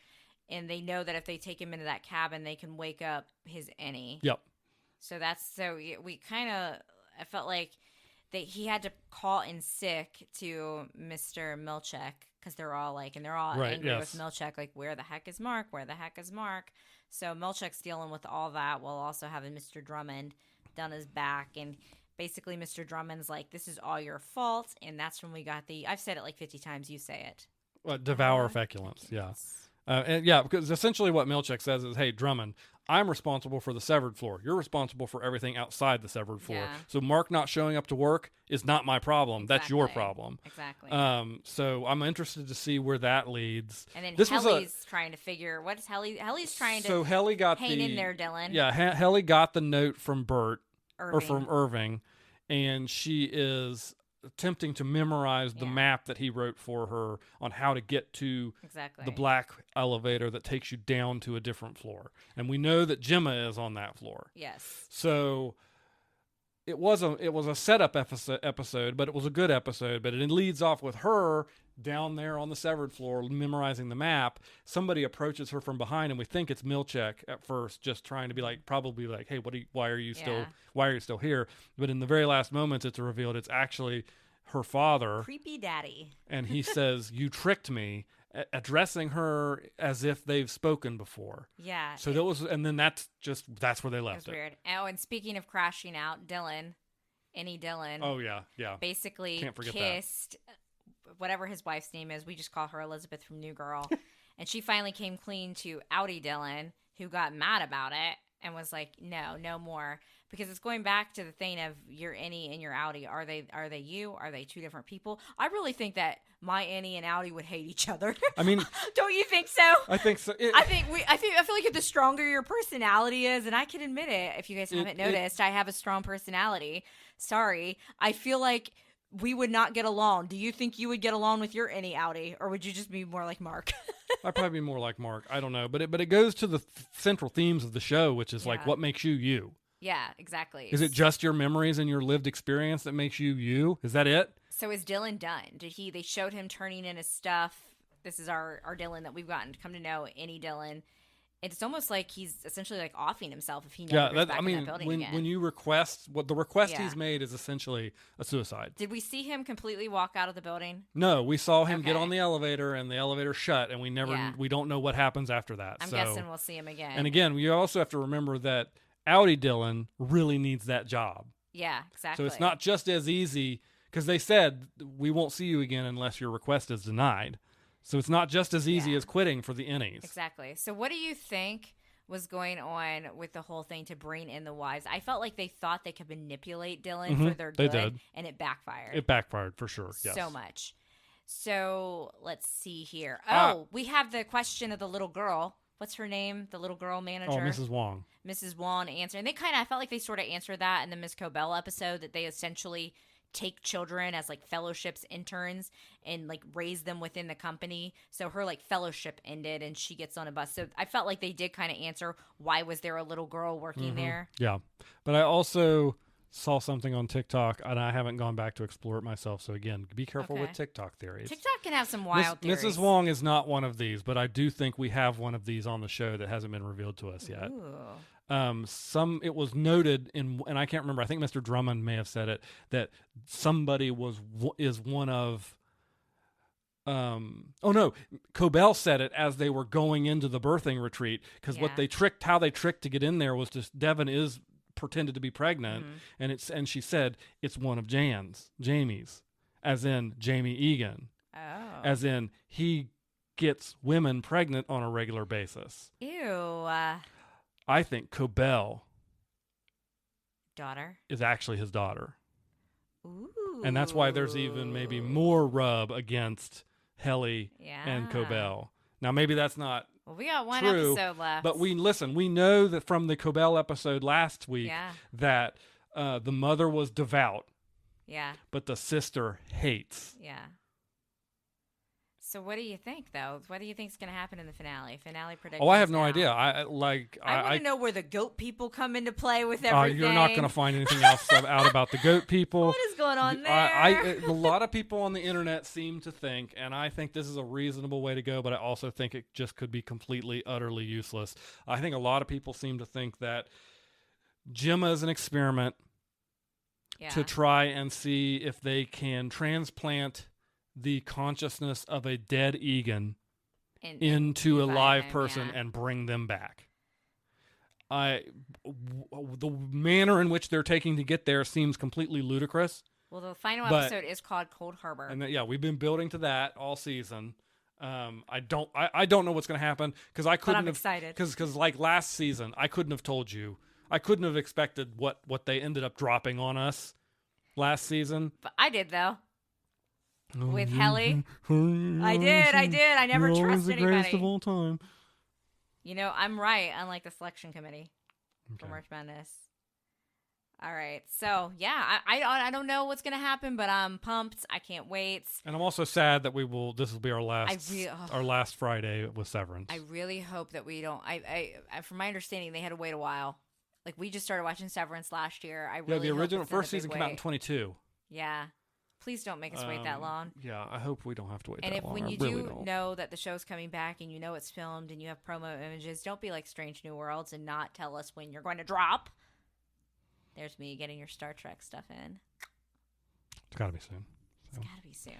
[SPEAKER 1] And they know that if they take him into that cabin, they can wake up his Annie.
[SPEAKER 2] Yep.
[SPEAKER 1] I felt like he had to call in sick to Mr. Milchek because they're all angry with Milchek, like, where the heck is Mark? Where the heck is Mark? So Milchek's dealing with all that while also having Mr. Drummond down his back. And basically Mr. Drummond's like, this is all your fault. And that's when we got I've said it like 50 times. You say it.
[SPEAKER 2] Devour feculence. Yeah. Because essentially what Milchek says is, hey, Drummond, I'm responsible for the severed floor. You're responsible for everything outside the severed floor. Yeah. So Mark not showing up to work is not my problem. Exactly. That's your problem.
[SPEAKER 1] Exactly.
[SPEAKER 2] So I'm interested to see where that leads.
[SPEAKER 1] And then Helly's trying to figure, what is Helly? Helly's trying to
[SPEAKER 2] Helly got
[SPEAKER 1] hang in there, Dylan.
[SPEAKER 2] Yeah, Helly got the note from from Irving, and she is attempting to memorize the map that he wrote for her on how to get to the black elevator that takes you down to a different floor. And we know that Gemma is on that floor.
[SPEAKER 1] Yes.
[SPEAKER 2] So it was a setup episode, but it was a good episode. But it leads off with her down there on the severed floor memorizing the map. Somebody approaches her from behind, and we think it's Milchek at first, just trying to be like, probably like, hey, why are you still here? But in the very last moments, it's revealed it's actually her father,
[SPEAKER 1] creepy daddy,
[SPEAKER 2] and he says, "You tricked me," addressing her as if they've spoken before.
[SPEAKER 1] Yeah.
[SPEAKER 2] So that's where they left it.
[SPEAKER 1] Weird. Oh, and speaking of crashing out, Dylan.
[SPEAKER 2] Oh yeah.
[SPEAKER 1] Basically
[SPEAKER 2] Can't forget
[SPEAKER 1] kissed whatever his wife's name is. We just call her Elizabeth from New Girl. And she finally came clean to Outie Dylan, who got mad about it and was like, no more. Because it's going back to the thing of your Annie and your Outie. Are they you? Are they two different people? I really think that my Annie and Outie would hate each other.
[SPEAKER 2] I mean,
[SPEAKER 1] don't you think so?
[SPEAKER 2] I think so.
[SPEAKER 1] I feel like the stronger your personality is, and I can admit it, if you guys haven't noticed, I have a strong personality. Sorry. I feel like we would not get along. Do you think you would get along with your Annie Outie, or would you just be more like Mark?
[SPEAKER 2] I'd probably be more like Mark. I don't know, but it goes to the central themes of the show, which is like, what makes you you?
[SPEAKER 1] Yeah, exactly.
[SPEAKER 2] Is it just your memories and your lived experience that makes you you? Is that it?
[SPEAKER 1] So is Dylan done? They showed him turning in his stuff. This is our Dylan that we've gotten to come to know, Annie Dylan. It's almost like he's essentially like offing himself if he never goes back in that building again.
[SPEAKER 2] When you request, the request he's made is essentially a suicide.
[SPEAKER 1] Did we see him completely walk out of the building?
[SPEAKER 2] No, we saw him get on the elevator and the elevator shut, and we don't know what happens after that.
[SPEAKER 1] I'm guessing we'll see him again.
[SPEAKER 2] And again, we also have to remember that Outie Dylan really needs that job.
[SPEAKER 1] Yeah, exactly.
[SPEAKER 2] So it's not just as easy, because they said we won't see you again unless your request is denied. So it's not just as easy as quitting for the innies.
[SPEAKER 1] Exactly. So what do you think was going on with the whole thing to bring in the wives? I felt like they thought they could manipulate Dylan for their good.
[SPEAKER 2] They did.
[SPEAKER 1] And it backfired.
[SPEAKER 2] It backfired for sure, yes.
[SPEAKER 1] So much. So let's see here. We have the question of the little girl. What's her name? The little girl manager?
[SPEAKER 2] Oh, Mrs. Wong.
[SPEAKER 1] Mrs. Wong answered. And I felt like they sort of answered that in the Miss Cobell episode, that they essentially take children as like fellowships interns and like raise them within the company. So her like fellowship ended and she gets on a bus. So I felt like they did kind of answer, why was there a little girl working there?
[SPEAKER 2] Yeah. But I also saw something on TikTok, and I haven't gone back to explore it myself. So again, be careful with TikTok theories.
[SPEAKER 1] TikTok can have some wild theories.
[SPEAKER 2] Mrs. Wong is not one of these, but I do think we have one of these on the show that hasn't been revealed to us yet.
[SPEAKER 1] Ooh.
[SPEAKER 2] It was noted in, and I can't remember, I think Mr. Drummond may have said it, that somebody is one of Cobell said it as they were going into the birthing retreat, because how they tricked to get in there was just Devin is pretended to be pregnant, and she said it's one of Jamie's, as in Jamie Egan, as in he gets women pregnant on a regular basis.
[SPEAKER 1] Ew.
[SPEAKER 2] I think Cobell
[SPEAKER 1] Daughter
[SPEAKER 2] is actually his daughter.
[SPEAKER 1] Ooh.
[SPEAKER 2] And that's why there's even maybe more rub against Helly
[SPEAKER 1] Yeah.
[SPEAKER 2] and Cobell. Now, maybe that's not
[SPEAKER 1] Well, we got one
[SPEAKER 2] true,
[SPEAKER 1] episode left.
[SPEAKER 2] but we know that from the Cobell episode last week
[SPEAKER 1] Yeah.
[SPEAKER 2] that the mother was devout,
[SPEAKER 1] Yeah.
[SPEAKER 2] but the sister hates.
[SPEAKER 1] Yeah. So what do you think, though? What do you think is going to happen in the finale? Finale predictions.
[SPEAKER 2] Oh, I have no
[SPEAKER 1] now.
[SPEAKER 2] idea. I
[SPEAKER 1] want to know where the goat people come into play with
[SPEAKER 2] you're
[SPEAKER 1] everything.
[SPEAKER 2] not going to find anything else out about the goat people.
[SPEAKER 1] What is going on there?
[SPEAKER 2] A lot of people on the internet seem to think, and I think this is a reasonable way to go, but I also think it just could be completely, utterly useless. I think a lot of people seem to think that Gemma is an experiment to try and see if they can transplant the consciousness of a dead Egan into a live person and bring them back. The manner in which they're taking to get there seems completely ludicrous.
[SPEAKER 1] Well, the final episode is called Cold Harbor.
[SPEAKER 2] And we've been building to that all season. I don't know what's going to happen because I couldn't.
[SPEAKER 1] But I'm excited
[SPEAKER 2] because like last season, I couldn't have told you. I couldn't have expected what they ended up dropping on us last season.
[SPEAKER 1] But I did though. With Helly. I did. I never trust anybody.
[SPEAKER 2] The greatest of all time.
[SPEAKER 1] You know, I'm right, unlike the selection committee for March Madness. All right. So, yeah, I don't know what's going to happen, but I'm pumped. I can't wait.
[SPEAKER 2] And I'm also sad that this will be our last Friday with Severance.
[SPEAKER 1] I really hope that we don't. From my understanding, they had to wait a while. Like, we just started watching Severance last year.
[SPEAKER 2] The original first season came out in 22.
[SPEAKER 1] Yeah. Please don't make us wait that long.
[SPEAKER 2] Yeah, I hope we don't have to wait
[SPEAKER 1] that long.
[SPEAKER 2] And if
[SPEAKER 1] when you do know that the show's coming back and you know it's filmed and you have promo images, don't be like Strange New Worlds and not tell us when you're going to drop. There's me getting your Star Trek stuff in.
[SPEAKER 2] It's got to be soon.
[SPEAKER 1] It's got to be soon.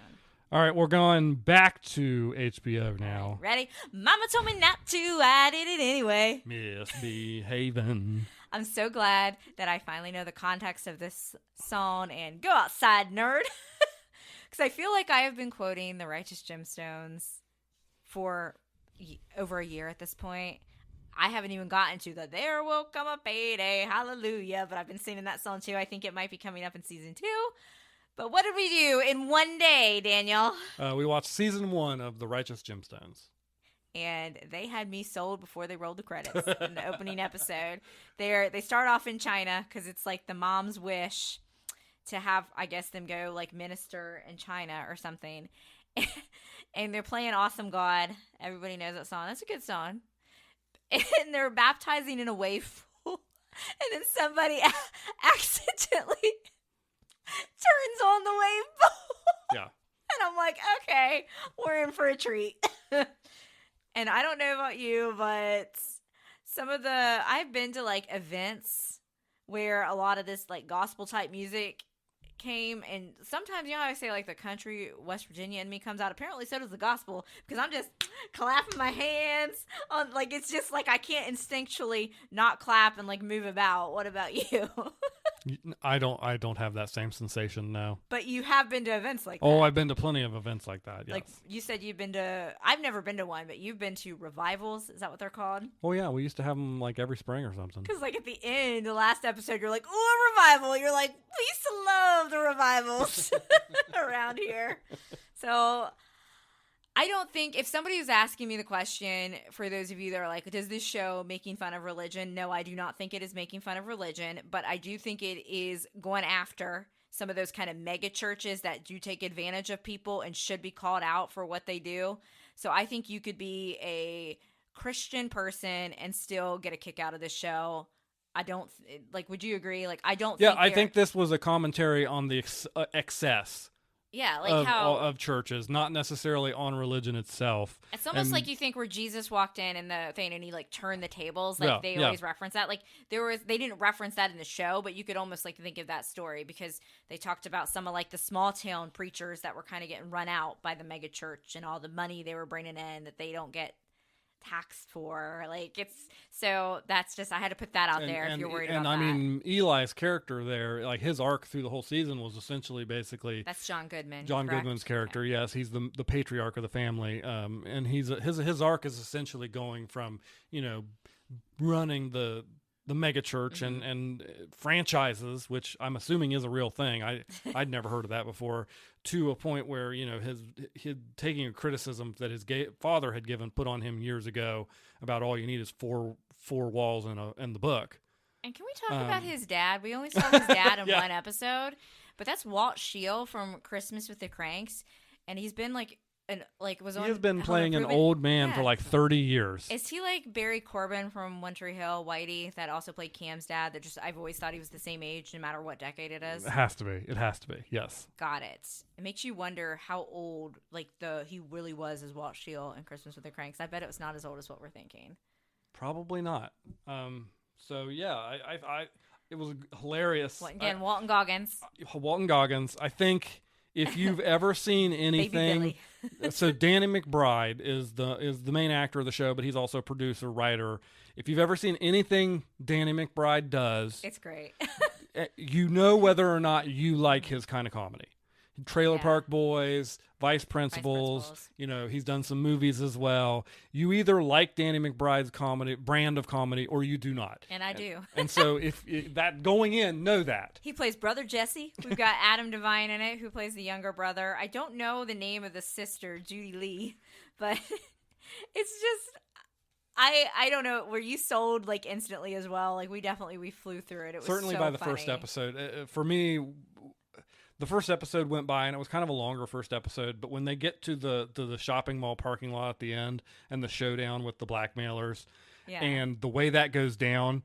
[SPEAKER 2] All right, we're going back to HBO now.
[SPEAKER 1] Right, ready? Mama told me not to. I did it anyway.
[SPEAKER 2] Misbehaving.
[SPEAKER 1] I'm so glad that I finally know the context of this song and go outside, nerd. Because I feel like I have been quoting the Righteous Gemstones for over a year at this point. I haven't even gotten to the "There Will Come a Payday, Hallelujah," but I've been singing that song too. I think it might be coming up in season 2. But what did we do in one day, Daniel?
[SPEAKER 2] We watched season 1 of the Righteous Gemstones.
[SPEAKER 1] And they had me sold before they rolled the credits in the opening episode. They start off in China because it's like the mom's wish to have, I guess, them go like minister in China or something. And they're playing Awesome God. Everybody knows that song. That's a good song. And they're baptizing in a wave pool. And then somebody accidentally turns on the wave pool.
[SPEAKER 2] Yeah.
[SPEAKER 1] And I'm like, okay, we're in for a treat. And I don't know about you, but I've been to like events where a lot of this like gospel type music came, and sometimes, you know how I say like the country West Virginia in me comes out? Apparently so does the gospel, because I'm just clapping my hands on, like, it's just like I can't instinctually not clap and like move about. What about you?
[SPEAKER 2] I don't have that same sensation, no.
[SPEAKER 1] But you have been to events like that.
[SPEAKER 2] Oh, I've been to plenty of events like that, yes.
[SPEAKER 1] Like you said, I've never been to one, but you've been to revivals. Is that what they're called?
[SPEAKER 2] Oh yeah, we used to have them like every spring or something.
[SPEAKER 1] Because like at the end, the last episode, you're like, ooh, a revival. You're like, we used to love the revivals around here. So I don't think, if somebody was asking me the question, for those of you that are like, does this show making fun of religion? No, I do not think it is making fun of religion, but I do think it is going after some of those kind of mega churches that do take advantage of people and should be called out for what they do. So I think you could be a Christian person and still get a kick out of this show. I don't, would you agree? Like, I don't think.
[SPEAKER 2] Yeah, I think this was a commentary on the excess.
[SPEAKER 1] Yeah, like
[SPEAKER 2] of churches, not necessarily on religion itself.
[SPEAKER 1] It's almost like you think where Jesus walked in and the thing and he like turned the tables. Like they always reference that. Like they didn't reference that in the show, but you could almost like think of that story because they talked about some of like the small town preachers that were kind of getting run out by the mega church and all the money they were bringing in that they don't get taxed for. Like, it's so that's just, I had to put that out there if you're worried about that.
[SPEAKER 2] And I mean, Eli's character there, like his arc through the whole season was essentially basically
[SPEAKER 1] that's John Goodman.
[SPEAKER 2] John
[SPEAKER 1] correct?
[SPEAKER 2] Goodman's character. Okay. Yes, he's the patriarch of the family. And his arc is essentially going from, you know, running the mega church and franchises, which I'm assuming is a real thing. I'd never heard of that before, to a point where, you know, his taking a criticism that his father had put on him years ago about all you need is four walls in the book.
[SPEAKER 1] And can we talk about his dad? We only saw his dad in
[SPEAKER 2] yeah.
[SPEAKER 1] one episode, but that's Walt Scheel from Christmas with the Cranks, and he's been like he
[SPEAKER 2] has been playing an old man for like 30 years.
[SPEAKER 1] Is he like Barry Corbin from One Tree Hill, Whitey, that also played Cam's dad? That just, I've always thought he was the same age no matter what decade it is.
[SPEAKER 2] It has to be. It has to be. Yes.
[SPEAKER 1] Got it. It makes you wonder how old he really was as Walt Scheel in Christmas with the Cranks. I bet it was not as old as what we're thinking.
[SPEAKER 2] Probably not. So yeah, I it was hilarious.
[SPEAKER 1] Again, Walton Goggins.
[SPEAKER 2] Walton Goggins. I think if you've ever seen anything, so Danny McBride is the main actor of the show, but he's also a producer, writer. If you've ever seen anything Danny McBride does,
[SPEAKER 1] it's great.
[SPEAKER 2] You know whether or not you like his kind of comedy. Trailer Park Boys, Vice Principals. You know, he's done some movies as well. You either like Danny McBride's brand of comedy, or you do not.
[SPEAKER 1] And I do.
[SPEAKER 2] And so if that going in, know that.
[SPEAKER 1] He plays Brother Jesse. We've got Adam Devine in it, who plays the younger brother. I don't know the name of the sister, Judy Lee, but it's just, I don't know. Were you sold like instantly as well? Like we flew through it. It was
[SPEAKER 2] certainly
[SPEAKER 1] so
[SPEAKER 2] by the
[SPEAKER 1] funny.
[SPEAKER 2] first episode. For me, the first episode went by, and it was kind of a longer first episode. But when they get to the shopping mall parking lot at the end, and the showdown with the blackmailers, and the way that goes down,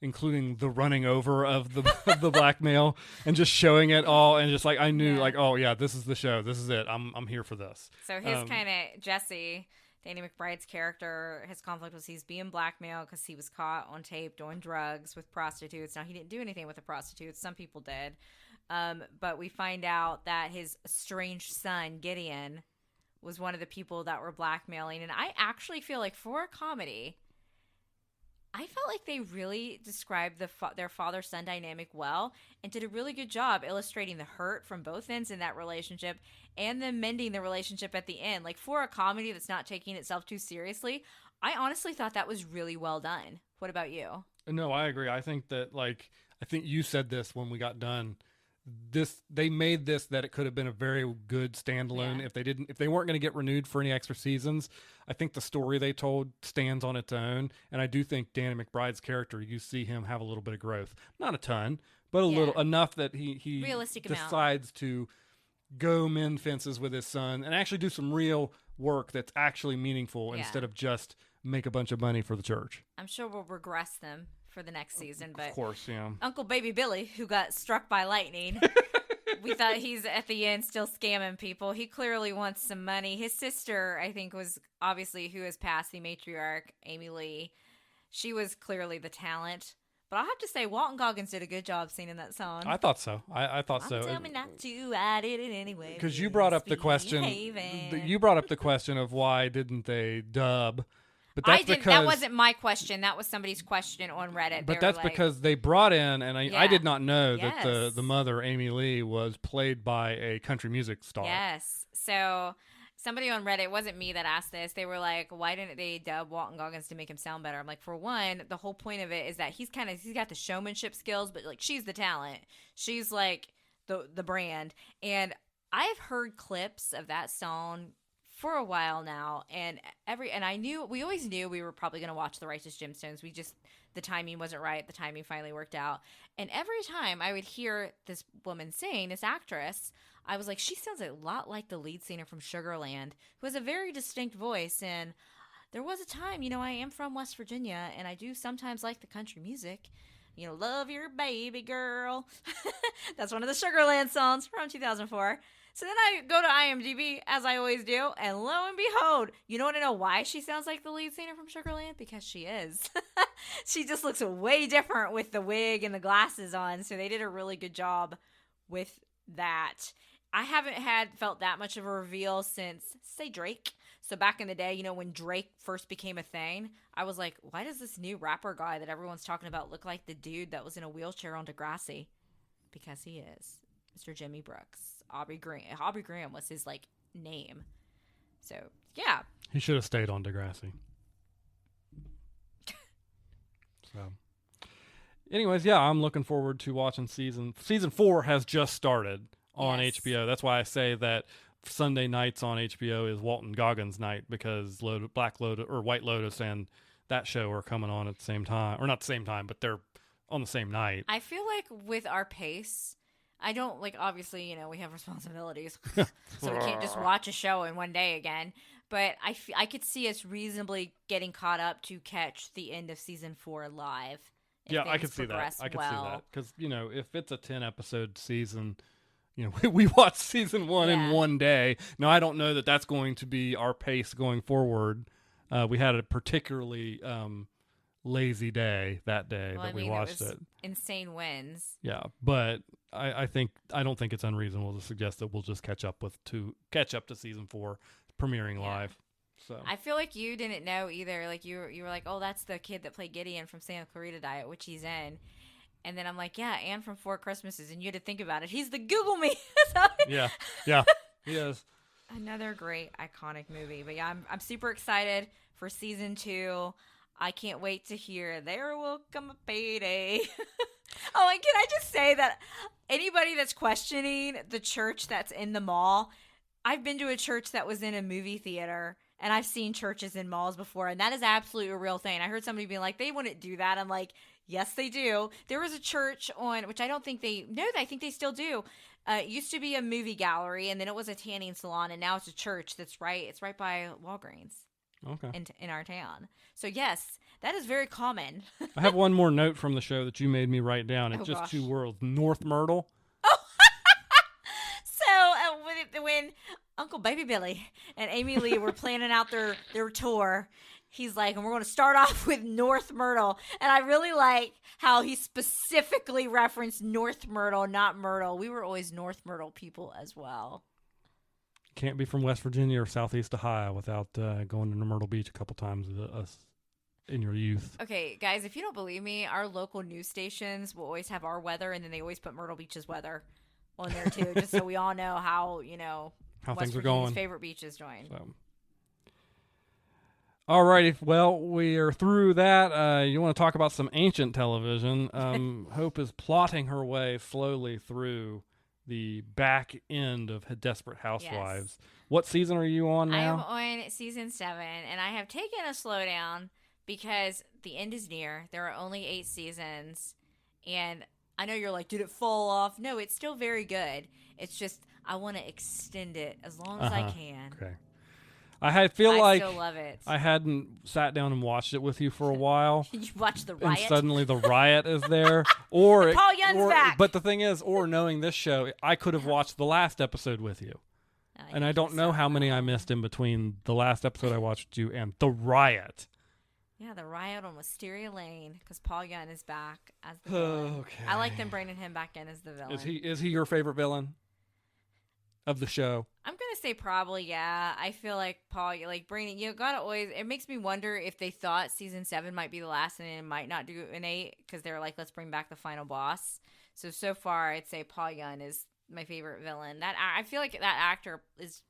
[SPEAKER 2] including the running over of the blackmail, and just showing it all, and just like I knew, like, oh yeah, this is the show, this is it. I'm here for this.
[SPEAKER 1] So his kind of Jesse, Danny McBride's character, his conflict was he's being blackmailed because he was caught on tape doing drugs with prostitutes. Now he didn't do anything with the prostitutes. Some people did. But we find out that his estranged son, Gideon, was one of the people that were blackmailing. And I actually feel like for a comedy, I felt like they really described their father-son dynamic well and did a really good job illustrating the hurt from both ends in that relationship and then mending the relationship at the end. Like for a comedy that's not taking itself too seriously, I honestly thought that was really well done. What about you?
[SPEAKER 2] No, I agree. I think that I think you said this when we got done. They made this that it could have been a very good standalone if they weren't going to get renewed for any extra seasons. I think the story they told stands on its own, and I do think Danny McBride's character, you see him have a little bit of growth, not a ton, but a little enough that he
[SPEAKER 1] realistic
[SPEAKER 2] decides to go mend fences with his son and actually do some real work that's actually meaningful instead of just make a bunch of money for the church.
[SPEAKER 1] I'm sure we'll regress them for the next season, but
[SPEAKER 2] of course, yeah.
[SPEAKER 1] Uncle Baby Billy, who got struck by lightning, we thought he's at the end still scamming people. He clearly wants some money. His sister, I think, was obviously who has passed the matriarch, Amy Lee. She was clearly the talent. But I'll have to say, Walton Goggins did a good job singing that song.
[SPEAKER 2] I thought so. I thought so.
[SPEAKER 1] Tell me not to, I did it anyway.
[SPEAKER 2] Because you brought up the question. You brought up the question of why didn't they dub. But that's
[SPEAKER 1] that wasn't my question. That was somebody's question on Reddit.
[SPEAKER 2] But that's because they brought in, and I did not know that the mother, Amy Lee, was played by a country music star.
[SPEAKER 1] Yes. So somebody on Reddit, it wasn't me that asked this. They were like, why didn't they dub Walton Goggins to make him sound better? I'm like, for one, the whole point of it is that he's got the showmanship skills, but like she's the talent. She's like the brand. And I've heard clips of that song for a while now, and we always knew we were probably going to watch the Righteous Gemstones. The timing wasn't right. The timing finally worked out. And every time I would hear this woman sing, this actress, I was like, she sounds a lot like the lead singer from Sugarland, who has a very distinct voice. And there was a time, I am from West Virginia, and I do sometimes like the country music. Love your baby girl. That's one of the Sugarland songs from 2004. So then I go to IMDb, as I always do, and lo and behold, you don't want to know why she sounds like the lead singer from Sugarland? Because she is. She just looks way different with the wig and the glasses on, so they did a really good job with that. I haven't felt that much of a reveal since, say, Drake. So back in the day, when Drake first became a thing, I was like, why does this new rapper guy that everyone's talking about look like the dude that was in a wheelchair on Degrassi? Because he is Mr. Jimmy Brooks. Aubrey Graham was his name. So yeah,
[SPEAKER 2] he should have stayed on Degrassi. So, anyways, yeah, I'm looking forward to watching season 4 has just started on HBO. That's why I say that Sunday nights on HBO is Walton Goggins night, because White Lotus and that show are coming on at the same time, or not the same time, but they're on the same night.
[SPEAKER 1] I feel like with our pace, I don't obviously, we have responsibilities, so we can't just watch a show in one day again. But I could see us reasonably getting caught up to catch the end of season 4 live.
[SPEAKER 2] Yeah, I could see that. I could see that. Because, if it's a 10-episode season, we watched season 1 in one day. Now, I don't know that that's going to be our pace going forward. We had a particularly lazy day that day we watched it.
[SPEAKER 1] Insane wins.
[SPEAKER 2] Yeah, but I don't think it's unreasonable to suggest that we'll just catch up to season 4 premiering live. So
[SPEAKER 1] I feel like you didn't know either. You were like, oh, that's the kid that played Gideon from Santa Clarita Diet, which he's in. And then I'm like, yeah, and from 4 Christmases. And you had to think about it. He's the Google Me.
[SPEAKER 2] Yeah, he is.
[SPEAKER 1] Another great iconic movie. But yeah, I'm super excited for season 2. I can't wait to hear There Will Come a Payday. Oh, and can I just say that anybody that's questioning the church that's in the mall, I've been to a church that was in a movie theater, and I've seen churches in malls before, and that is absolutely a real thing. I heard somebody being like, they wouldn't do that. I'm like, yes, they do. There was a church which I don't think I think they still do. It used to be a movie gallery, and then it was a tanning salon, and now it's a church it's right by Walgreens.
[SPEAKER 2] Okay.
[SPEAKER 1] In our town. So yes, that is very common.
[SPEAKER 2] I have one more note from the show that you made me write down. It's just 2 words. North Myrtle.
[SPEAKER 1] Oh. So when Uncle Baby Billy and Amy Lee were planning out their tour, he's like, and we're going to start off with North Myrtle. And I really like how he specifically referenced North Myrtle, not Myrtle. We were always North Myrtle people as well.
[SPEAKER 2] Can't be from West Virginia or Southeast Ohio without going to Myrtle Beach a couple times in your youth.
[SPEAKER 1] Okay, guys, if you don't believe me, our local news stations will always have our weather, and then they always put Myrtle Beach's weather on there too, just so we all know how
[SPEAKER 2] how
[SPEAKER 1] West
[SPEAKER 2] things are
[SPEAKER 1] Virginia's
[SPEAKER 2] going.
[SPEAKER 1] favorite beaches join.
[SPEAKER 2] So. All righty, well, we are through that. You want to talk about some ancient television? Hope is plotting her way slowly through the back end of Desperate Housewives. Yes. What season are you on now?
[SPEAKER 1] I am on season 7, and I have taken a slowdown because the end is near. There are only 8 seasons, and I know you're like, did it fall off? No, it's still very good. It's just I want to extend it as long as I can.
[SPEAKER 2] Okay. I still
[SPEAKER 1] love it.
[SPEAKER 2] I hadn't sat down and watched it with you for a while.
[SPEAKER 1] You watched the riot,
[SPEAKER 2] and suddenly the riot is there. Or
[SPEAKER 1] Paul Young's back.
[SPEAKER 2] But the thing is, knowing this show, I could have watched the last episode with you. And I don't know how many I missed in between the last episode I watched with you and the riot.
[SPEAKER 1] Yeah, the riot on Wisteria Lane, because Paul Young is back as the villain.
[SPEAKER 2] Okay.
[SPEAKER 1] I like them bringing him back in as the villain.
[SPEAKER 2] Is he your favorite villain of the show?
[SPEAKER 1] I'm gonna say probably, yeah. I feel like Paul, bringing, gotta always. It makes me wonder if they thought season 7 might be the last, and it might not do an 8 because they're like, let's bring back the final boss. So far, I'd say Paul Young is my favorite villain. That I feel like that actor is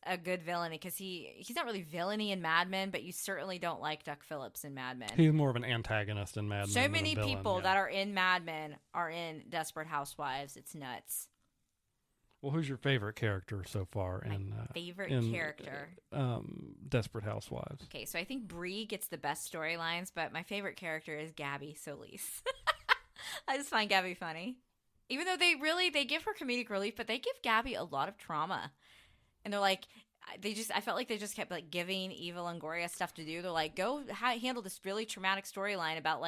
[SPEAKER 1] a good villain because he's not really villainy in Mad Men, but you certainly don't like Duck Phillips in Mad Men.
[SPEAKER 2] He's more of an antagonist in Mad Men.
[SPEAKER 1] So many people that are in Mad Men are in Desperate Housewives. It's nuts.
[SPEAKER 2] Well, who's your favorite character so far in Desperate Housewives?
[SPEAKER 1] Okay, so I think Bree gets the best storylines, but my favorite character is Gabby Solis. I just find Gabby funny. Even though they give her comedic relief, but they give Gabby a lot of trauma. And they're like, I felt like they just kept giving Eva Longoria stuff to do. They're like, go handle this really traumatic storyline about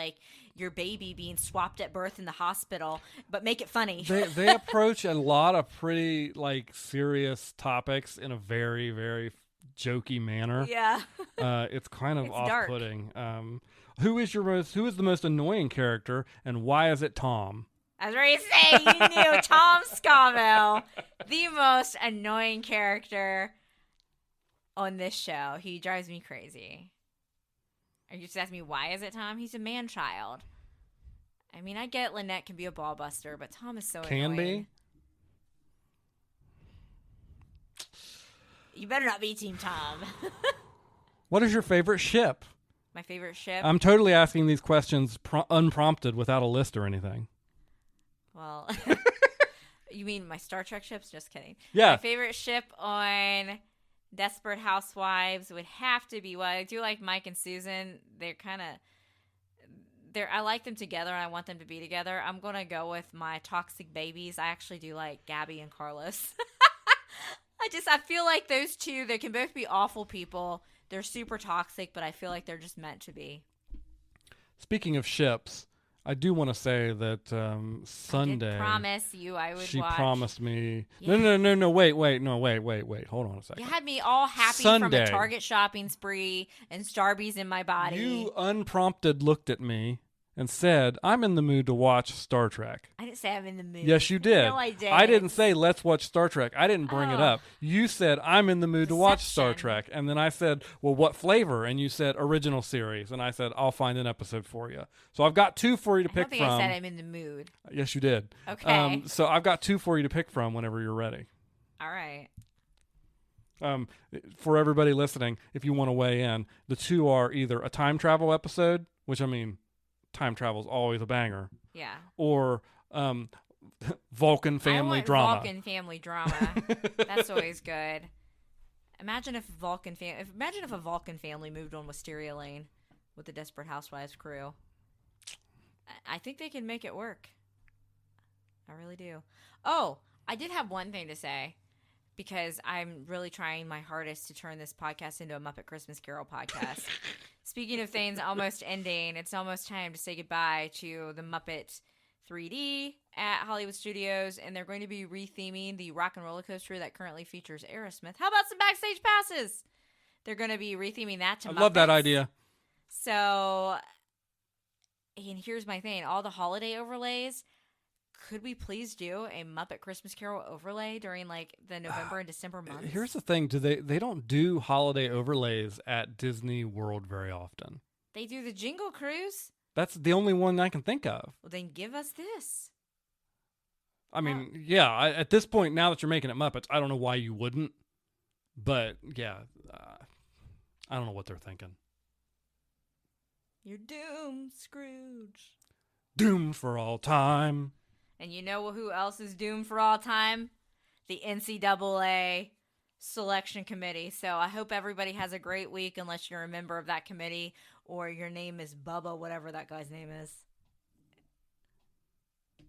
[SPEAKER 1] your baby being swapped at birth in the hospital, but make it funny.
[SPEAKER 2] They approach a lot of pretty serious topics in a very, very jokey manner.
[SPEAKER 1] Yeah.
[SPEAKER 2] It's kind of off-putting. Who is the most annoying character, and why is it Tom?
[SPEAKER 1] I was ready to say, you knew Tom Scoville, the most annoying character. on this show. He drives me crazy. Are you just asking me why is it Tom? He's a man-child. I mean, I get Lynette can be a ball buster, but Tom is so
[SPEAKER 2] Can
[SPEAKER 1] annoying.
[SPEAKER 2] be.
[SPEAKER 1] You better not be Team Tom.
[SPEAKER 2] What is your favorite ship?
[SPEAKER 1] My favorite ship?
[SPEAKER 2] I'm totally asking these questions unprompted without a list or anything.
[SPEAKER 1] Well, you mean my Star Trek ships? Just kidding.
[SPEAKER 2] Yeah.
[SPEAKER 1] My favorite ship on Desperate Housewives would have to be, well, I do like Mike and Susan. They're kind of, I like them together and I want them to be together. I'm going to go with my toxic babies. I actually do like Gabby and Carlos. I feel like those two, they can both be awful people. They're super toxic, but I feel like they're just meant to be.
[SPEAKER 2] Speaking of ships, I do want to say that Sunday.
[SPEAKER 1] I did promise you I would
[SPEAKER 2] she
[SPEAKER 1] watch.
[SPEAKER 2] promised me.
[SPEAKER 1] Yeah.
[SPEAKER 2] No, wait. Hold on a second.
[SPEAKER 1] You had me all happy
[SPEAKER 2] Sunday.
[SPEAKER 1] from a Target shopping spree and Starbies in my body.
[SPEAKER 2] You unprompted looked at me and said, I'm in the mood to watch Star Trek.
[SPEAKER 1] I didn't say I'm in the mood.
[SPEAKER 2] Yes, you did.
[SPEAKER 1] No, I didn't.
[SPEAKER 2] I didn't say, let's watch Star Trek. I didn't bring it
[SPEAKER 1] Oh.
[SPEAKER 2] up. You said, I'm in the mood to watch Star
[SPEAKER 1] Deception.
[SPEAKER 2] Trek. And then I said, well, what flavor? And you said, original series. And I said, I'll find an episode for you. So I've got two for you to
[SPEAKER 1] I
[SPEAKER 2] pick
[SPEAKER 1] don't think
[SPEAKER 2] from.
[SPEAKER 1] I said I'm in the mood.
[SPEAKER 2] Yes, you did.
[SPEAKER 1] Okay.
[SPEAKER 2] So I've got two for you to pick from whenever you're ready.
[SPEAKER 1] All right.
[SPEAKER 2] For everybody listening, if you want to weigh in, the two are either a time travel episode, which I mean, time travel is always a banger,
[SPEAKER 1] Yeah.
[SPEAKER 2] or Vulcan family
[SPEAKER 1] I want
[SPEAKER 2] drama.
[SPEAKER 1] Vulcan family drama. That's always good. Imagine if a Vulcan family moved on Wisteria Lane with the Desperate Housewives crew. I think they can make it work. I really do. Oh, I did have one thing to say because I'm really trying my hardest to turn this podcast into a Muppet Christmas Carol podcast. Speaking of things almost ending, it's almost time to say goodbye to the Muppet 3D at Hollywood Studios, and they're going to be retheming the rock and roller coaster that currently features Aerosmith. How about some backstage passes? They're going to be retheming that to
[SPEAKER 2] I
[SPEAKER 1] Muppets.
[SPEAKER 2] love that idea.
[SPEAKER 1] So, and here's my thing. All the holiday overlays, could we please do a Muppet Christmas Carol overlay during like the November and December months?
[SPEAKER 2] Here's the thing: they don't do holiday overlays at Disney World very often.
[SPEAKER 1] They do the Jingle Cruise.
[SPEAKER 2] That's the only one I can think of.
[SPEAKER 1] Well, then give us this.
[SPEAKER 2] I mean, yeah. At this point, now that you're making it Muppets, I don't know why you wouldn't. But yeah, I don't know what they're thinking.
[SPEAKER 1] You're doomed, Scrooge.
[SPEAKER 2] Doomed for all time.
[SPEAKER 1] And you know who else is doomed for all time? The NCAA selection committee. So I hope everybody has a great week unless you're a member of that committee or your name is Bubba, whatever that guy's name is.